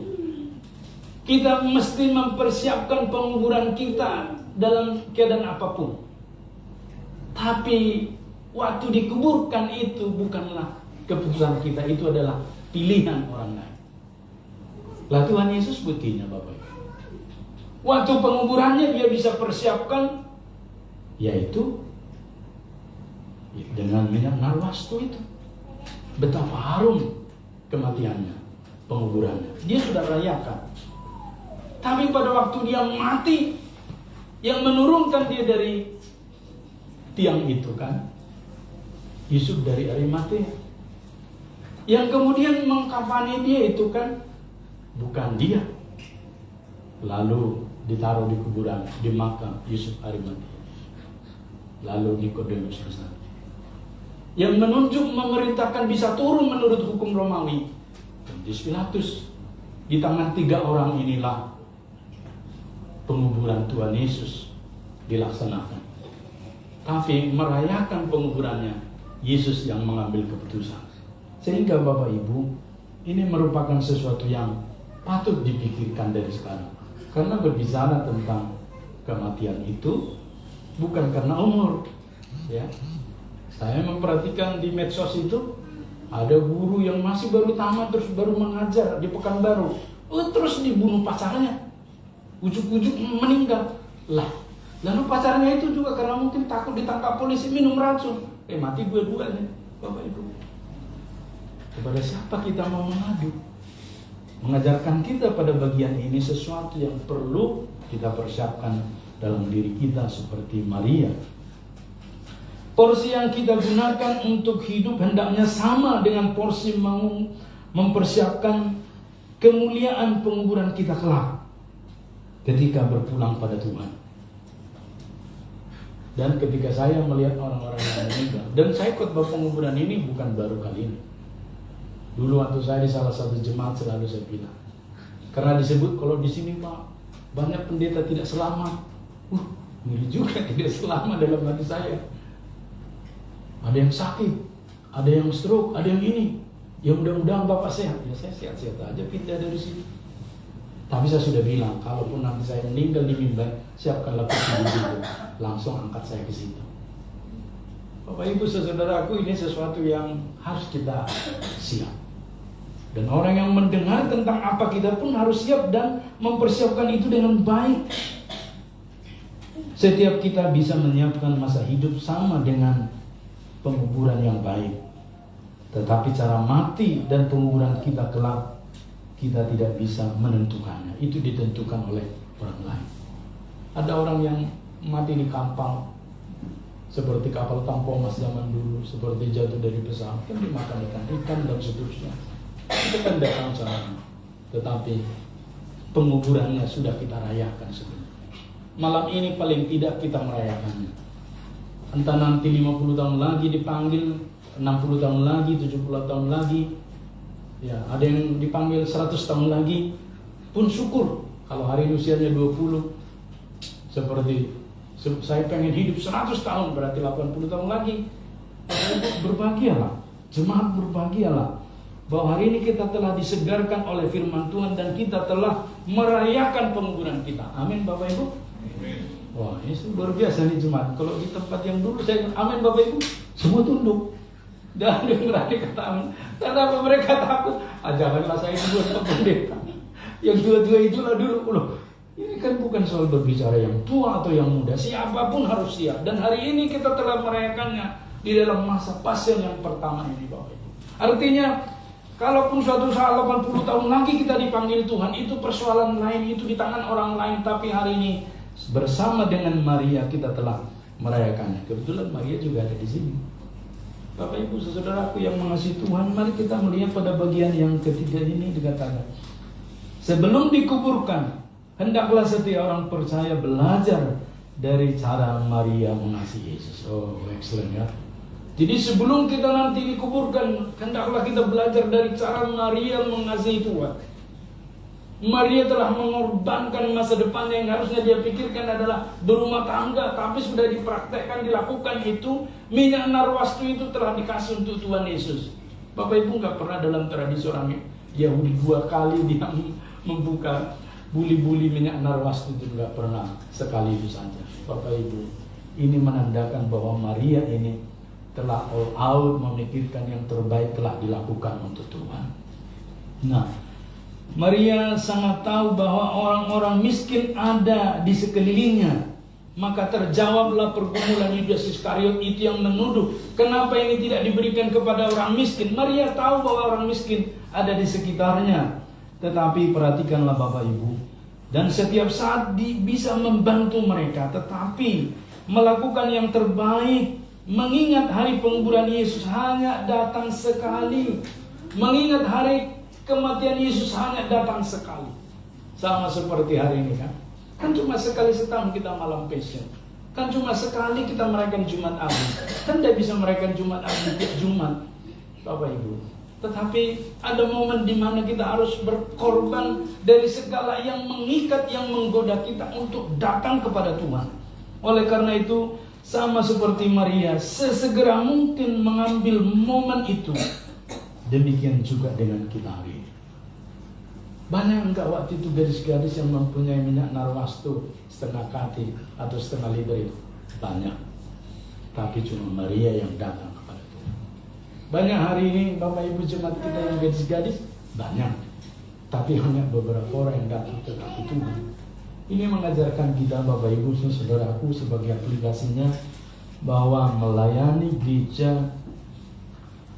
Kita mesti mempersiapkan penguburan kita dalam keadaan apapun. Tapi waktu dikuburkan itu bukanlah keputusan kita, itu adalah pilihan orang lain. Lah Tuhan Yesus buktinya, Bapak Ibu. Waktu penguburannya dia bisa persiapkan, yaitu dengan minyak narwastu itu. Betapa harum kematiannya, penguburannya. Dia sudah rayakan. Tapi pada waktu dia mati, yang menurunkan dia dari tiang itu kan Yusuf dari Arimatea. Yang kemudian mengkafani dia itu kan bukan dia. Lalu ditaruh di kuburan, di makam Yusuf Arimatea. Lalu Nikodemus bersama. Yang menunjuk memerintahkan bisa turun menurut hukum Romawi, Pontius Pilatus. Di tangan 3 orang inilah penguburan Tuhan Yesus dilaksanakan. Tapi merayakan penguburannya, Yesus yang mengambil keputusan. Sehingga Bapak Ibu, ini merupakan sesuatu yang patut dipikirkan dari sekarang. Karena berbicara tentang kematian itu bukan karena umur, ya. Saya memperhatikan di medsos itu ada guru yang masih baru tamat terus baru mengajar di Pekanbaru, terus dibunuh pacarnya, ujuk-ujuk meninggal. Lah, lalu pacarnya itu juga karena mungkin takut ditangkap polisi minum racun, mati dua-duanya, Bapak Ibu. Kepada siapa kita mau mengadu? Mengajarkan kita pada bagian ini sesuatu yang perlu kita persiapkan dalam diri kita seperti Maria. Porsi yang kita gunakan untuk hidup hendaknya sama dengan porsi mempersiapkan kemuliaan penguburan kita kelak ketika berpulang pada Tuhan. Dan ketika saya melihat orang-orang yang meninggal, dan saya khotbah penguburan ini bukan baru kali ini. Dulu waktu saya di salah satu jemaat selalu saya bilang, karena disebut kalau di sini Pak banyak pendeta tidak selamat. Ngeri juga tidak selamat dalam hati saya. Ada yang sakit, ada yang stroke, ada yang ini. Ya mudah-mudahan Bapak sehat. Ya saya sehat-sehat aja, pindah dari sini. Tapi saya sudah bilang, kalaupun nanti saya meninggal di mimbar, siapkanlah kursi duduk, langsung angkat saya ke situ. Bapak Ibu saudaraku, ini sesuatu yang harus kita siap. Dan orang yang mendengar tentang apa kita pun harus siap dan mempersiapkan itu dengan baik. Setiap kita bisa menyiapkan masa hidup sama dengan penguburan yang baik. Tetapi cara mati dan penguburan kita kelak, kita tidak bisa menentukannya. Itu ditentukan oleh orang lain. Ada orang yang mati di kapal, seperti kapal Tampomas zaman dulu, seperti jatuh dari pesawat, kan dimakan ikan dan seterusnya. Itu kan datang sana. Tetapi penguburannya sudah kita rayakan sebenarnya. Malam ini paling tidak kita merayakannya. Entah nanti 50 tahun lagi dipanggil, 60 tahun lagi, 70 tahun lagi, ya ada yang dipanggil 100 tahun lagi, pun syukur. Kalau hari ini usianya 20, seperti saya pengen hidup 100 tahun, berarti 80 tahun lagi. Berbahagialah, jemaat berbahagialah, bahwa hari ini kita telah disegarkan oleh firman Tuhan dan kita telah merayakan penguburan kita. Amin Bapak Ibu. Amin. Wah, ini luar biasa nih jemaat. Kalau di tempat yang dulu saya amin Bapak Ibu, semua tunduk. Dan dia berani kata amin. Kenapa mereka takut? Janganlah saya buat pendeta. Yang tua-tua itulah dulu. Loh, ini kan bukan soal berbicara yang tua atau yang muda. Siapapun harus siap. Dan hari ini kita telah merayakannya di dalam masa pasien yang pertama ini Bapak Ibu. Artinya, kalaupun suatu saat 80 tahun lagi kita dipanggil Tuhan, itu persoalan lain, itu di tangan orang lain. Tapi hari ini bersama dengan Maria kita telah merayakannya. Kebetulan Maria juga ada di sini. Bapak Ibu saudaraku yang mengasihi Tuhan, mari kita melihat pada bagian yang ketiga ini dikatakan, sebelum dikuburkan, hendaklah setiap orang percaya belajar dari cara Maria mengasihi Yesus. Oh, excellent ya. Jadi sebelum kita nanti dikuburkan, hendaklah kita belajar dari cara Maria mengasihi Tuhan. Maria telah mengorbankan masa depannya yang harusnya dia pikirkan adalah berumah tangga, tapi sudah dipraktekkan, dilakukan itu. Minyak narwastu itu telah dikasih untuk Tuhan Yesus. Bapak Ibu nggak pernah dalam tradisi orang Yahudi 2 kali dia membuka buli-buli minyak narwastu, itu nggak pernah, sekali itu saja. Bapak Ibu, ini menandakan bahwa Maria ini telah all out memikirkan yang terbaik telah dilakukan untuk Tuhan. Nah, Maria sangat tahu bahwa orang-orang miskin ada di sekelilingnya. Maka terjawablah pergumulan Yudas Iskariot itu yang menuduh, kenapa ini tidak diberikan kepada orang miskin. Maria tahu bahwa orang miskin ada di sekitarnya. Tetapi perhatikanlah Bapak Ibu, dan setiap saat bisa membantu mereka, tetapi melakukan yang terbaik. Mengingat hari penguburan Yesus hanya datang sekali. Mengingat hari kematian Yesus hanya datang sekali. Sama seperti hari ini kan. Kan cuma sekali setahun kita malam passion. Kan cuma sekali kita merayakan Jumat Agung. Kan tidak bisa merayakan Jumat Agung tiap Jumat, Bapak Ibu. Tetapi ada momen di mana kita harus berkorban dari segala yang mengikat, yang menggoda kita untuk datang kepada Tuhan. Oleh karena itu, sama seperti Maria, sesegera mungkin mengambil momen itu. Demikian juga dengan kita hari ini. Banyak enggak waktu itu gadis-gadis yang mempunyai minyak narwastu setengah kati atau setengah liter itu? Banyak. Tapi cuma Maria yang datang kepada Tuhan. Banyak hari ini Bapak Ibu jemaat kita yang gadis-gadis? Banyak. Tapi hanya beberapa orang yang datang ke Tuhan. Ini mengajarkan kita Bapak Ibu saudaraku sebagai aplikasinya bahwa melayani gereja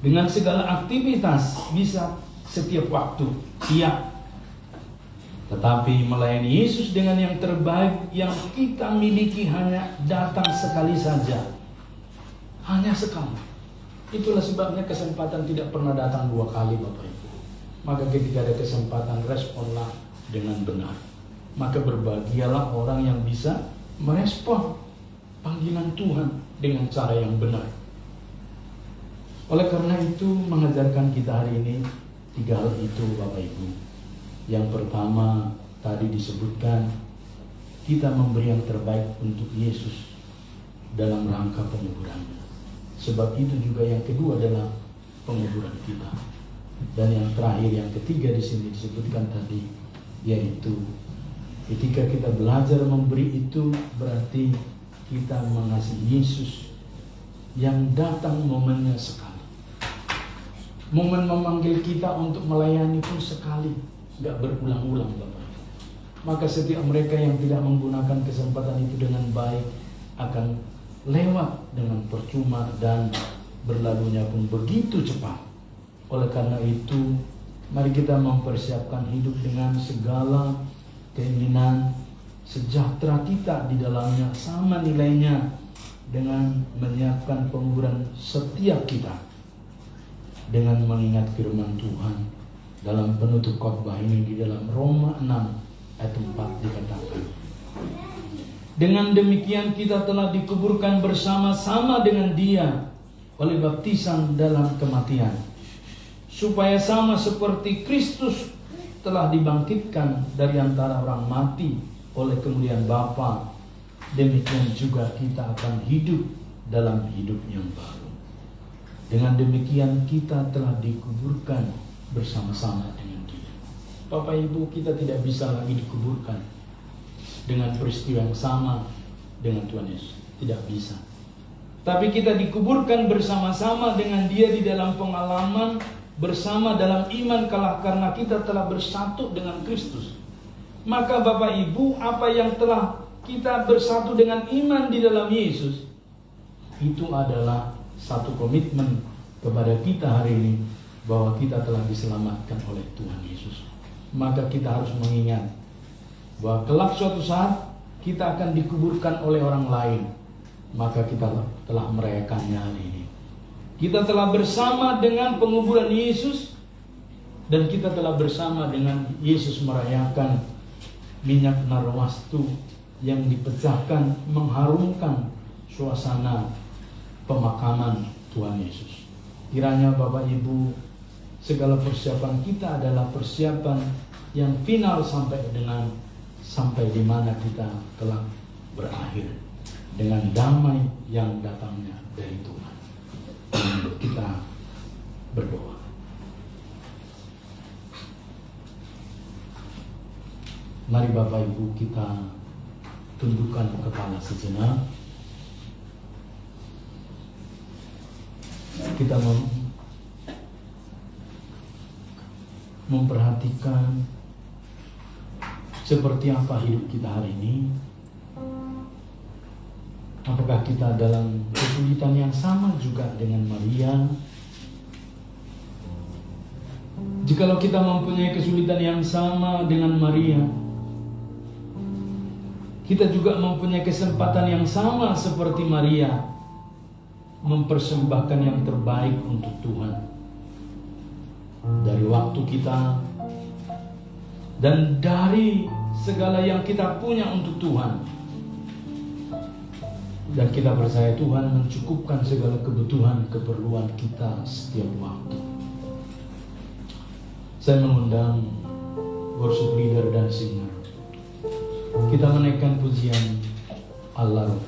dengan segala aktivitas bisa setiap waktu, iya. Tetapi melayani Yesus dengan yang terbaik yang kita miliki hanya datang sekali saja. Hanya sekali. Itulah sebabnya kesempatan tidak pernah datang 2 kali Bapak Ibu. Maka ketika ada kesempatan, responlah dengan benar. Maka berbahagialah orang yang bisa merespon panggilan Tuhan dengan cara yang benar. Oleh karena itu mengajarkan kita hari ini 3 hal itu Bapak Ibu. Yang pertama tadi disebutkan, kita memberi yang terbaik untuk Yesus dalam rangka penguburannya. Sebab itu juga yang kedua adalah penguburan kita. Dan yang terakhir, yang ketiga di sini disebutkan tadi, yaitu ketika kita belajar memberi itu berarti kita mengasihi Yesus yang datang momennya sekali. Momen memanggil kita untuk melayani pun sekali, gak berulang-ulang Bapak. Maka setiap mereka yang tidak menggunakan kesempatan itu dengan baik akan lewat dengan percuma dan berlalunya pun begitu cepat. Oleh karena itu, mari kita mempersiapkan hidup dengan segala keinginan sejahtera kita di dalamnya sama nilainya dengan menyiapkan penguburan setiap kita, dengan mengingat firman Tuhan dalam penutup khotbah ini di dalam Roma 6 ayat 4 dikatakan, dengan demikian kita telah dikuburkan bersama-sama dengan Dia oleh baptisan dalam kematian, supaya sama seperti Kristus telah dibangkitkan dari antara orang mati oleh kemuliaan Bapa, demikian juga kita akan hidup dalam hidup yang baru. Dengan demikian kita telah dikuburkan bersama-sama dengan Dia. Bapak Ibu, kita tidak bisa lagi dikuburkan dengan peristiwa yang sama dengan Tuhan Yesus. Tidak bisa. Tapi kita dikuburkan bersama-sama dengan Dia di dalam pengalaman, bersama dalam iman karena kita telah bersatu dengan Kristus. Maka Bapak Ibu, apa yang telah kita bersatu dengan iman di dalam Yesus, itu adalah satu komitmen kepada kita hari ini, bahwa kita telah diselamatkan oleh Tuhan Yesus. Maka kita harus mengingat bahwa kelak suatu saat kita akan dikuburkan oleh orang lain. maka kita telah merayakannya hari ini. Kita telah bersama dengan penguburan Yesus, dan kita telah bersama dengan Yesus merayakan minyak narwastu yang dipecahkan mengharumkan suasana pemakaman Tuhan Yesus. Kiranya Bapak Ibu, segala persiapan kita adalah persiapan yang final sampai di mana kita telah berakhir dengan damai yang datangnya dari Tuhan. Kita berdoa. Mari Bapak Ibu kita tundukkan kepala sejenak. Kita memperhatikan seperti apa hidup kita hari ini. Apakah kita dalam kesulitan yang sama juga dengan Maria? Jikalau kita mempunyai kesulitan yang sama dengan Maria, kita juga mempunyai kesempatan yang sama seperti Maria, mempersembahkan yang terbaik untuk Tuhan dari waktu kita dan dari segala yang kita punya untuk Tuhan. Dan kita percaya Tuhan mencukupkan segala kebutuhan, keperluan kita setiap waktu. Saya mengundang worship leader dan singer. Kita menaikkan pujian Allah Roh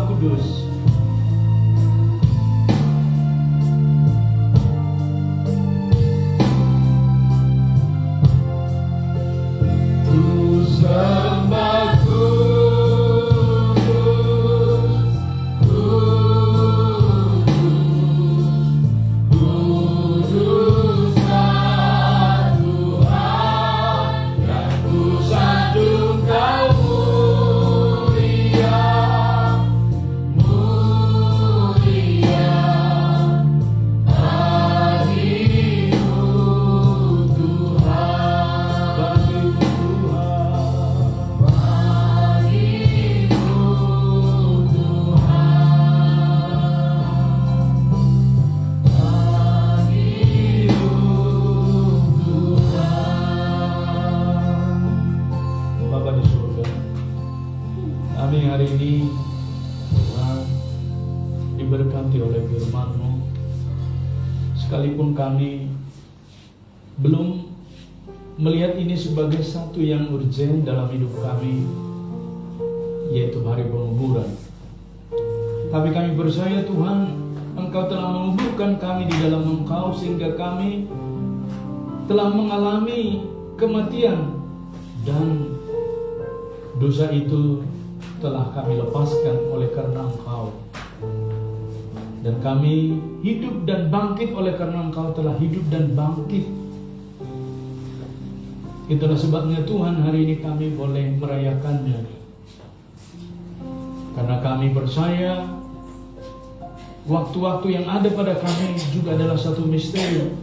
Kudus. Sekalipun kami belum melihat ini sebagai satu yang urgent dalam hidup kami, yaitu hari penguburan, tapi kami percaya Tuhan, Engkau telah menguburkan kami di dalam Engkau, sehingga kami telah mengalami kematian, dan dosa itu telah kami lepaskan oleh karena Engkau. Dan kami hidup dan bangkit oleh karena Engkau telah hidup dan bangkit. Itulah sebabnya Tuhan, hari ini kami boleh merayakannya. Karena kami percaya waktu-waktu yang ada pada kami juga adalah satu misteri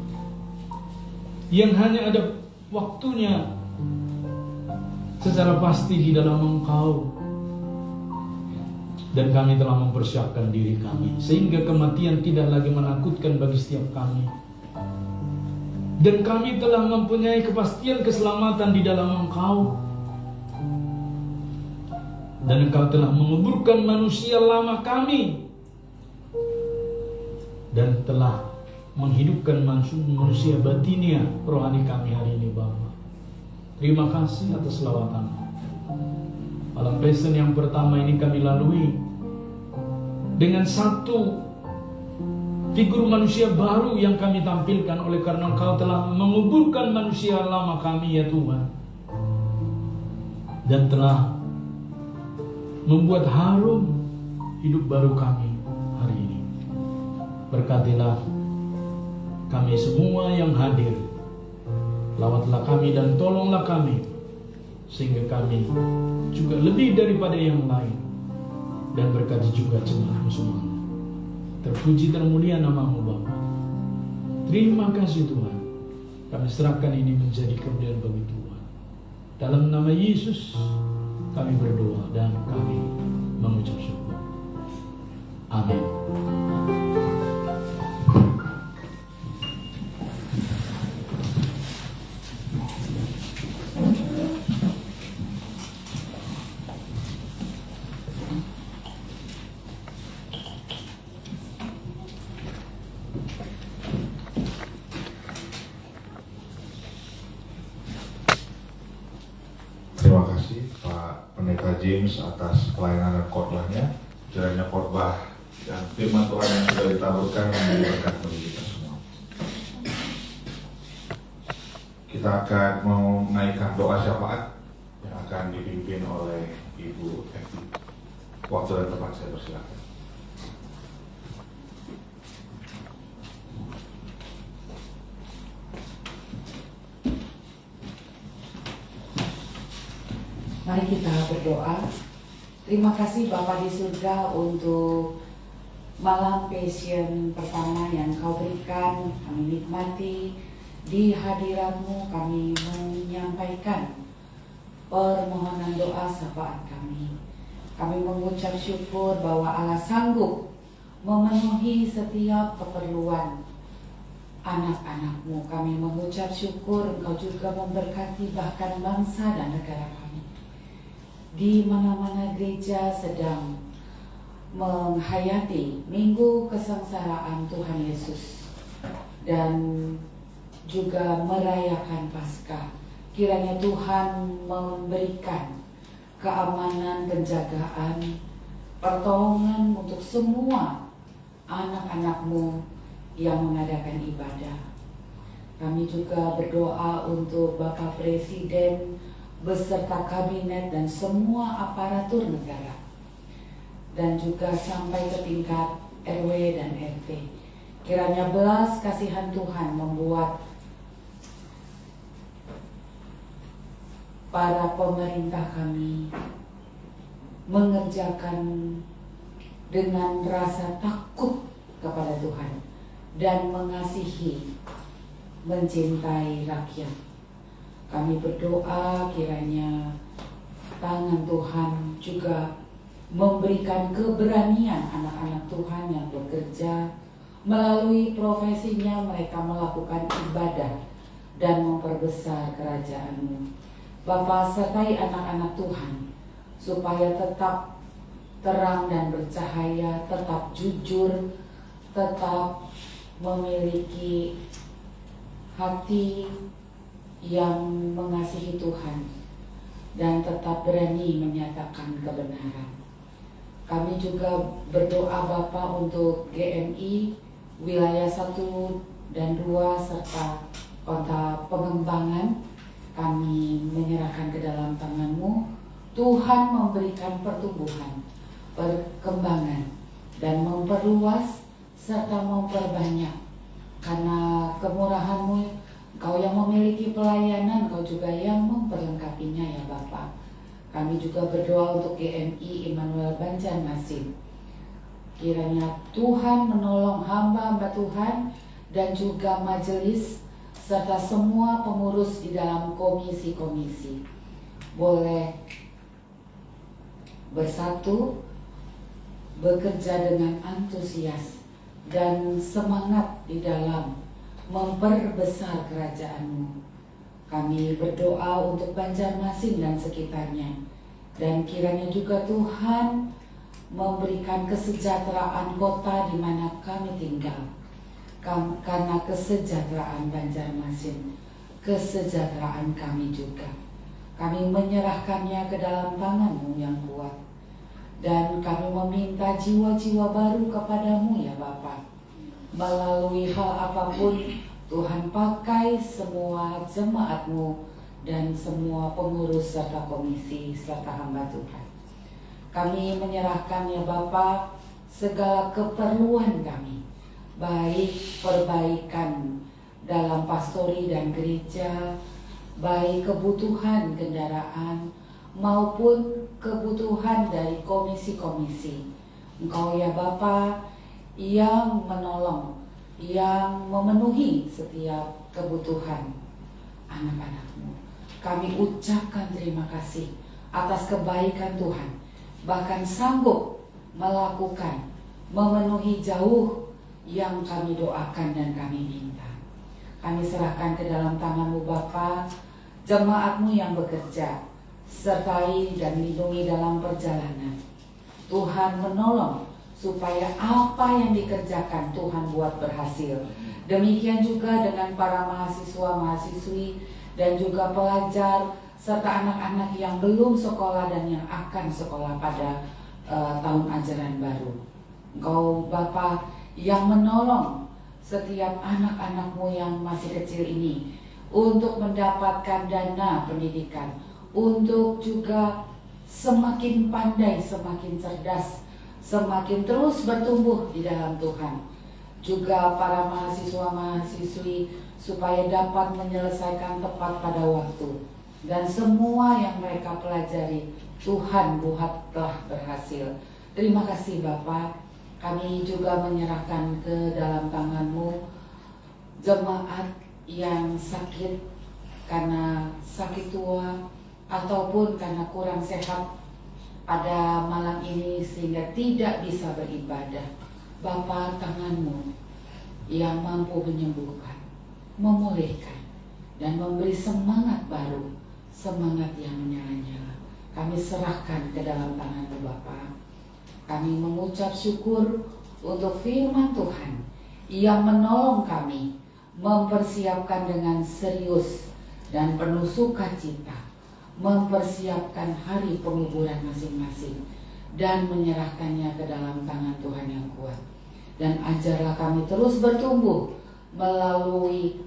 yang hanya ada waktunya secara pasti di dalam Engkau. Dan kami telah mempersiapkan diri kami sehingga kematian tidak lagi menakutkan bagi setiap kami. Dan kami telah mempunyai kepastian keselamatan di dalam Engkau. Dan Engkau telah menguburkan manusia lama kami dan telah menghidupkan manusia batinia rohani kami hari ini, Bapa. Terima kasih atas selawatan. Malam Pesen yang pertama ini kami lalui dengan satu figur manusia baru yang kami tampilkan oleh karena Engkau telah menguburkan manusia lama kami, ya Tuhan, dan telah membuat harum hidup baru kami hari ini. Berkatilah kami semua yang hadir, lawatlah kami dan tolonglah kami sehingga kami juga lebih daripada yang lain, dan berkati juga jemaatmu semua. Terpuji termulia nama-Mu, Bapa. Terima kasih Tuhan. Kami serahkan ini menjadi kemuliaan bagi Tuhan. Dalam nama Yesus kami berdoa dan kami mengucap syukur. Amin. Terima kasih Pak Pendeta James atas pelayanan dan khotbahnya. Kiranya khotbah dan firman Tuhan yang sudah ditaburkan menjadi berkat bagi kita semua. Kita akan menaikkan doa syafaat yang akan dipimpin oleh Ibu Evi. Waktu dan tempat saya persilakan. Mari kita berdoa. Terima kasih Bapa di surga untuk malam Passion pertama yang Kau berikan. Kami nikmati di hadirat-Mu. Kami menyampaikan permohonan doa syafaat kami. Kami mengucap syukur bahwa Allah sanggup memenuhi setiap keperluan anak-anak-Mu. Kami mengucap syukur Engkau juga memberkati bahkan bangsa dan negara kami. Di mana-mana gereja sedang menghayati minggu kesengsaraan Tuhan Yesus dan juga merayakan Paskah. Kiranya Tuhan memberikan keamanan, penjagaan, pertolongan untuk semua anak-anak-Mu yang mengadakan ibadah. Kami juga berdoa untuk Bapak Presiden beserta kabinet dan semua aparatur negara, dan juga sampai ke tingkat RW dan RT. Kiranya belas kasihan Tuhan membuat para pemerintah kami mengerjakan dengan rasa takut kepada Tuhan dan mengasihi, mencintai rakyat. Kami berdoa kiranya tangan Tuhan juga memberikan keberanian anak-anak Tuhan yang bekerja melalui profesinya, mereka melakukan ibadah dan memperbesar kerajaan-Mu. Bapa, sertai anak-anak Tuhan supaya tetap terang dan bercahaya, tetap jujur, tetap memiliki hati yang mengasihi Tuhan dan tetap berani menyatakan kebenaran. Kami juga berdoa Bapa untuk GMI wilayah 1 dan 2 serta kota pengembangan kami menyerahkan ke dalam tangan-Mu. Tuhan memberikan pertumbuhan, perkembangan, dan memperluas serta memperbanyak. Karena kemurahan-Mu, Engkau yang memiliki pelayanan, Engkau juga yang memperlengkapinya ya Bapa. Kami juga berdoa untuk GMI Immanuel Banjarmasin. Kiranya Tuhan menolong hamba-hamba Tuhan dan juga majelis serta semua pengurus di dalam komisi-komisi boleh bersatu, bekerja dengan antusias dan semangat di dalam memperbesar kerajaan-Mu. Kami berdoa untuk Banjarmasin dan sekitarnya, dan kiranya juga Tuhan memberikan kesejahteraan kota di mana kami tinggal. Karena kesejahteraan Banjarmasin, kesejahteraan kami juga. Kami menyerahkannya ke dalam tangan-Mu yang kuat. Dan kami meminta jiwa-jiwa baru kepadamu ya Bapa. Melalui hal apapun, Tuhan pakai semua jemaat-Mu dan semua pengurus serta komisi serta hamba Tuhan. Kami menyerahkan ya Bapa segala keperluan kami, baik perbaikan dalam pastori dan gereja, baik kebutuhan kendaraan maupun kebutuhan dari komisi-komisi. Engkau ya Bapa yang menolong, yang memenuhi setiap kebutuhan anak-anak-Mu. Kami ucapkan terima kasih atas kebaikan Tuhan, bahkan sanggup melakukan, memenuhi jauh yang kami doakan dan kami minta. Kami serahkan ke dalam tangan-Mu Bapa, jemaat-Mu yang bekerja, sertai dan lindungi dalam perjalanan. Tuhan menolong supaya apa yang dikerjakan Tuhan buat berhasil. Demikian juga dengan para mahasiswa-mahasiswi dan juga pelajar serta anak-anak yang belum sekolah dan yang akan sekolah pada tahun ajaran baru. Engkau Bapa yang menolong setiap anak-anak-Mu yang masih kecil ini untuk mendapatkan dana pendidikan, untuk juga semakin pandai, semakin cerdas, semakin terus bertumbuh di dalam Tuhan. Juga para mahasiswa-mahasiswi supaya dapat menyelesaikan tepat pada waktu. Dan semua yang mereka pelajari, Tuhan buatlah berhasil. Terima kasih Bapa. Kami juga menyerahkan ke dalam tangan-Mu jemaat yang sakit karena sakit tua ataupun karena kurang sehat pada malam ini sehingga tidak bisa beribadah. Bapa, tangan-Mu yang mampu menyembuhkan, memulihkan, dan memberi semangat baru, semangat yang menyala-nyala. Kami serahkan ke dalam tangan-Mu Bapa. Kami mengucap syukur untuk firman Tuhan yang menolong kami mempersiapkan dengan serius dan penuh sukacita, mempersiapkan hari penguburan masing-masing dan menyerahkannya ke dalam tangan Tuhan yang kuat. Dan ajarlah kami terus bertumbuh melalui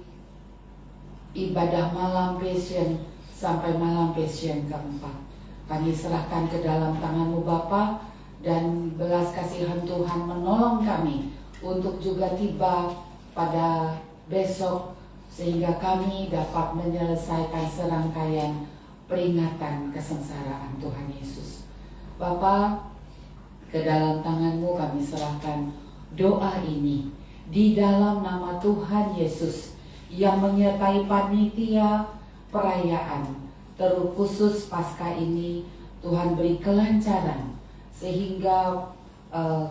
ibadah malam passion sampai malam passion keempat. Kami serahkan ke dalam tangan-Mu Bapa, dan belas kasihan Tuhan menolong kami untuk juga tiba pada besok sehingga kami dapat menyelesaikan serangkaian peringatan kesengsaraan Tuhan Yesus. Bapa, ke dalam tangan-Mu kami serahkan doa ini di dalam nama Tuhan Yesus yang menyertai panitia perayaan terkhusus Paskah ini. Tuhan beri kelancaran sehingga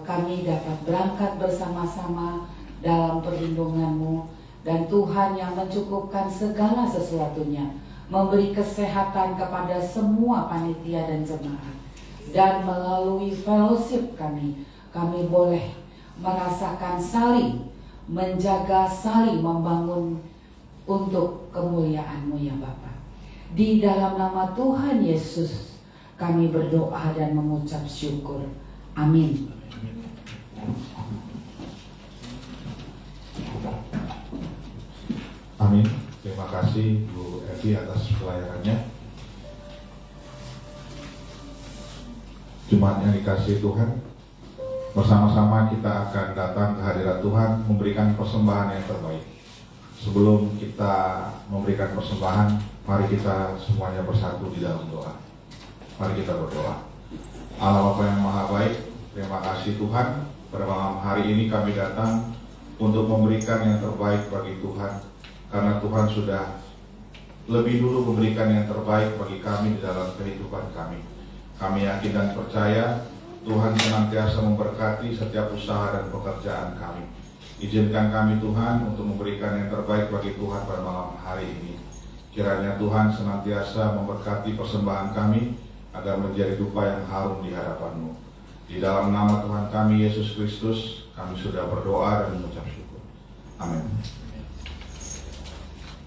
kami dapat berangkat bersama-sama dalam perlindungan-Mu, dan Tuhan yang mencukupkan segala sesuatunya, memberi kesehatan kepada semua panitia dan jemaat. Dan melalui fellowship kami boleh merasakan saling menjaga, saling membangun untuk kemuliaan-Mu ya Bapa. Di dalam nama Tuhan Yesus kami berdoa dan mengucap syukur. Amin. Amin. Terima kasih Bu Evi atas pelayanannya. Jemaat yang dikasihi Tuhan, bersama-sama kita akan datang ke hadirat Tuhan memberikan persembahan yang terbaik. Sebelum kita memberikan persembahan, mari kita semuanya bersatu di dalam doa. Mari kita berdoa. Allah Bapa yang Maha Baik, terima kasih Tuhan, pada malam hari ini kami datang untuk memberikan yang terbaik bagi Tuhan, karena Tuhan sudah lebih dulu memberikan yang terbaik bagi kami di dalam kehidupan kami. Kami yakin dan percaya Tuhan senantiasa memberkati setiap usaha dan pekerjaan kami. Izinkan kami Tuhan untuk memberikan yang terbaik bagi Tuhan pada malam hari ini. Kiranya Tuhan senantiasa memberkati persembahan kami agar menjadi dupa yang harum di hadapan-Mu. Di dalam nama Tuhan kami Yesus Kristus, kami sudah berdoa dan mengucap syukur. Amin.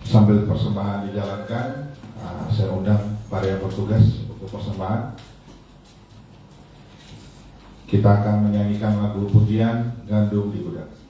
Sambil persembahan dijalankan, saya undang para yang bertugas untuk persembahan. Kita akan menyanyikan lagu pujian Gandum di Gudang.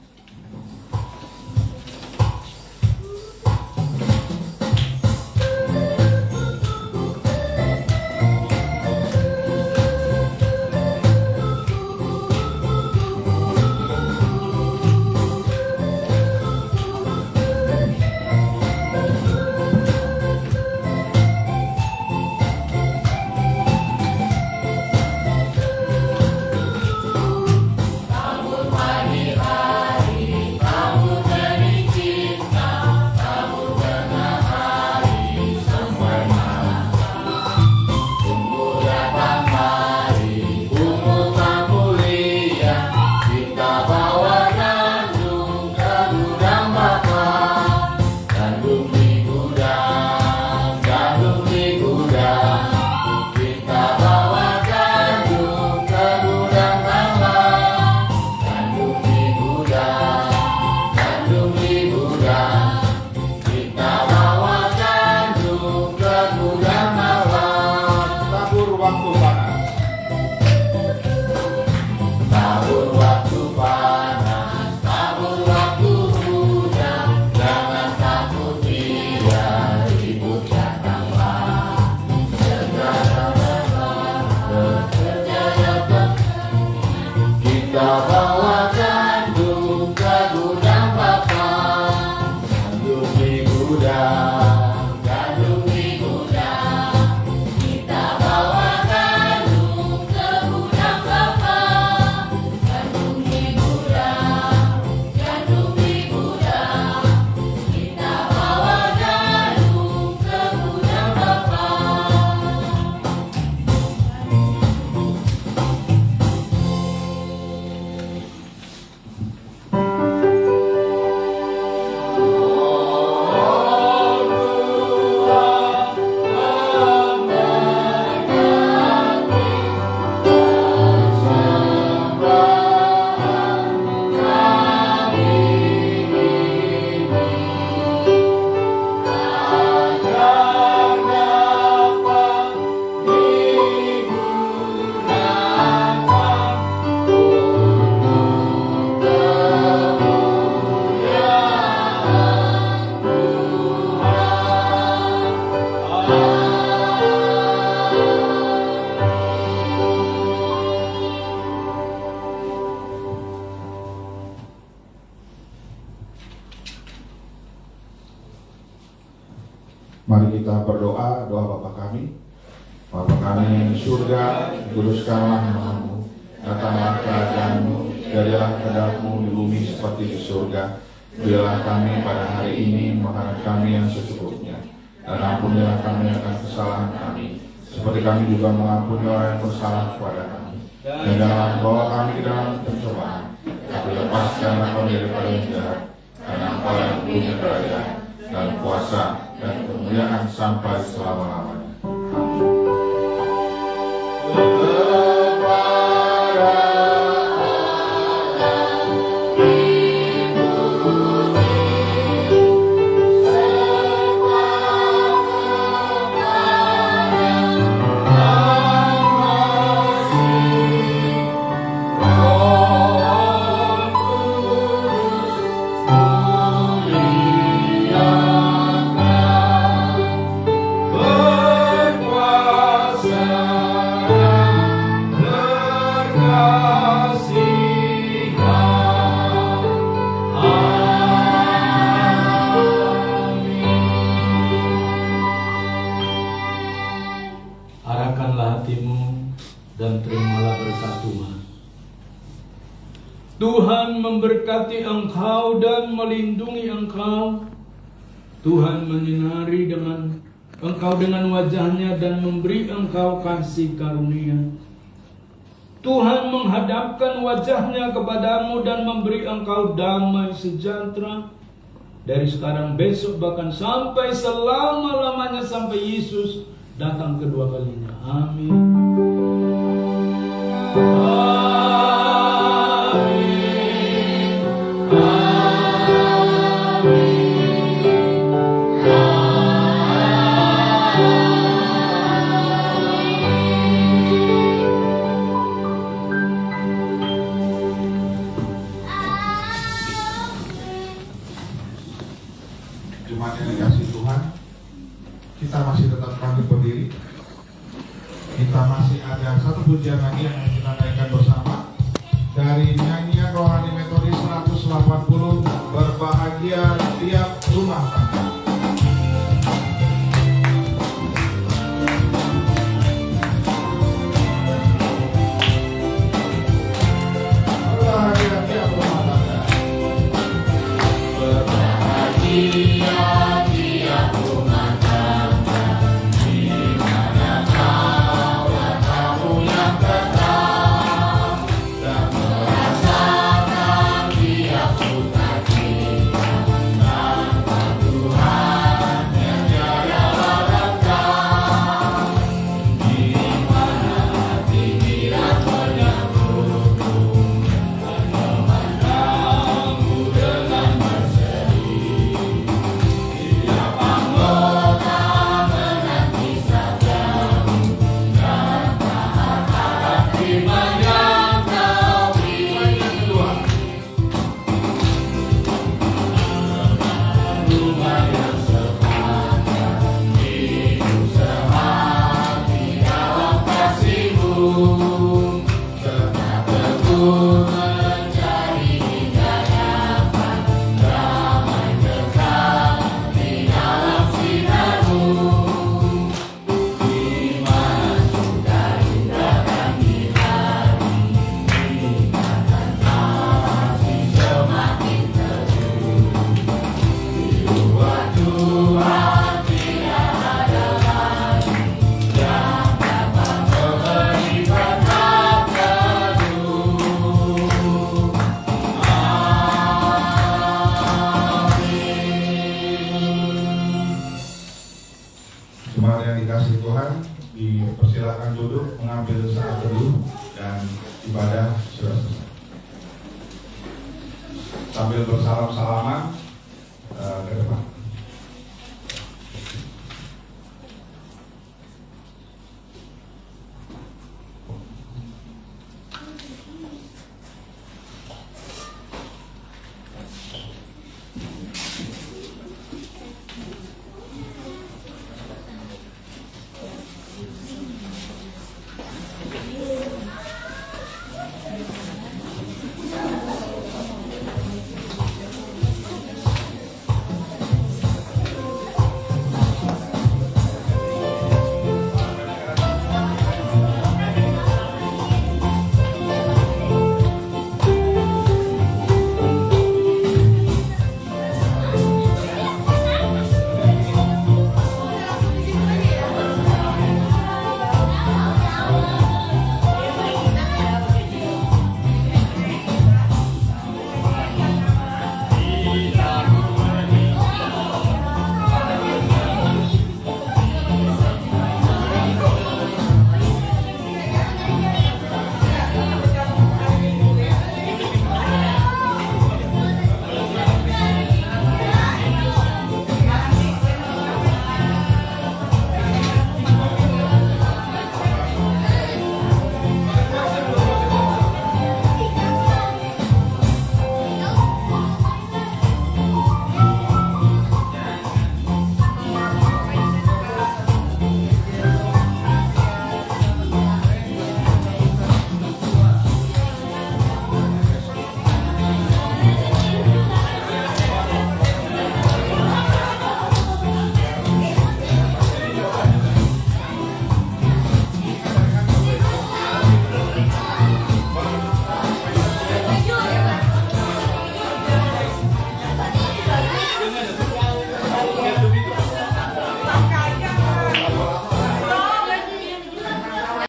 Mari kita berdoa, doa Bapa kami. Bapa kami yang di surga, kuduskanlah namamu, datanglah kerajaan-Mu, jadilah kehendak-Mu di bumi seperti di surga. Berilah kami pada hari ini makanan kami yang secukupnya, dan ampunilah kami akan kesalahan kami, seperti kami juga mengampuni orang yang bersalah kepada kami. Dan janganlah bawa kami ke dalam pencobaan, tapi lepaskanlah kami daripada yang jahat, karena Engkau yang punya kerajaan dan kuasa dan kemuliaan sampai selama-lamanya. Amin. Tuhan memberkati engkau dan melindungi engkau. Tuhan menyinari engkau dengan wajahnya dan memberi engkau kasih karunia. Tuhan menghadapkan wajahnya kepadamu dan memberi engkau damai sejahtera. Dari sekarang, besok, bahkan sampai selama-lamanya, sampai Yesus datang kedua kalinya. Amin. Jemaat yang dikasih Tuhan, kita masih tetap bangkit berdiri. Kita masih ada satu pujian lagi yang kita naikkan bersama dari nyanyian Rohani Metodis 180, berbahagia tiap rumah tangga. Berbahagia tiap rumah tangga. Berbahagia tiap rumah tangga, di mana kau dan kamu yang tetap, dan merasakan tiap sukacita tanpa Tuhan yang tiada barangkali. Di mana hati tidak menyambutmu dan memandangmu dengan berseri. Tiap anggota menanti sabdamu dan berharap firman yang kau beri. Rumah yang sepadan, hidup sehati dalam kasih-Mu, tetap tekun mencari hingga dapat damai kekal di dalam sinar-Mu. Di mana sukacita kami hari, ikatan kasih semakin teguh. Buat Tuhan tidak ada lagi yang dapat memberi berkat teduh. Amin. Jemaat yang dikasih Tuhan, dipersilakan duduk mengambil saat teduh dan ibadah sudah selesai. Sambil bersalam-salaman ke depan.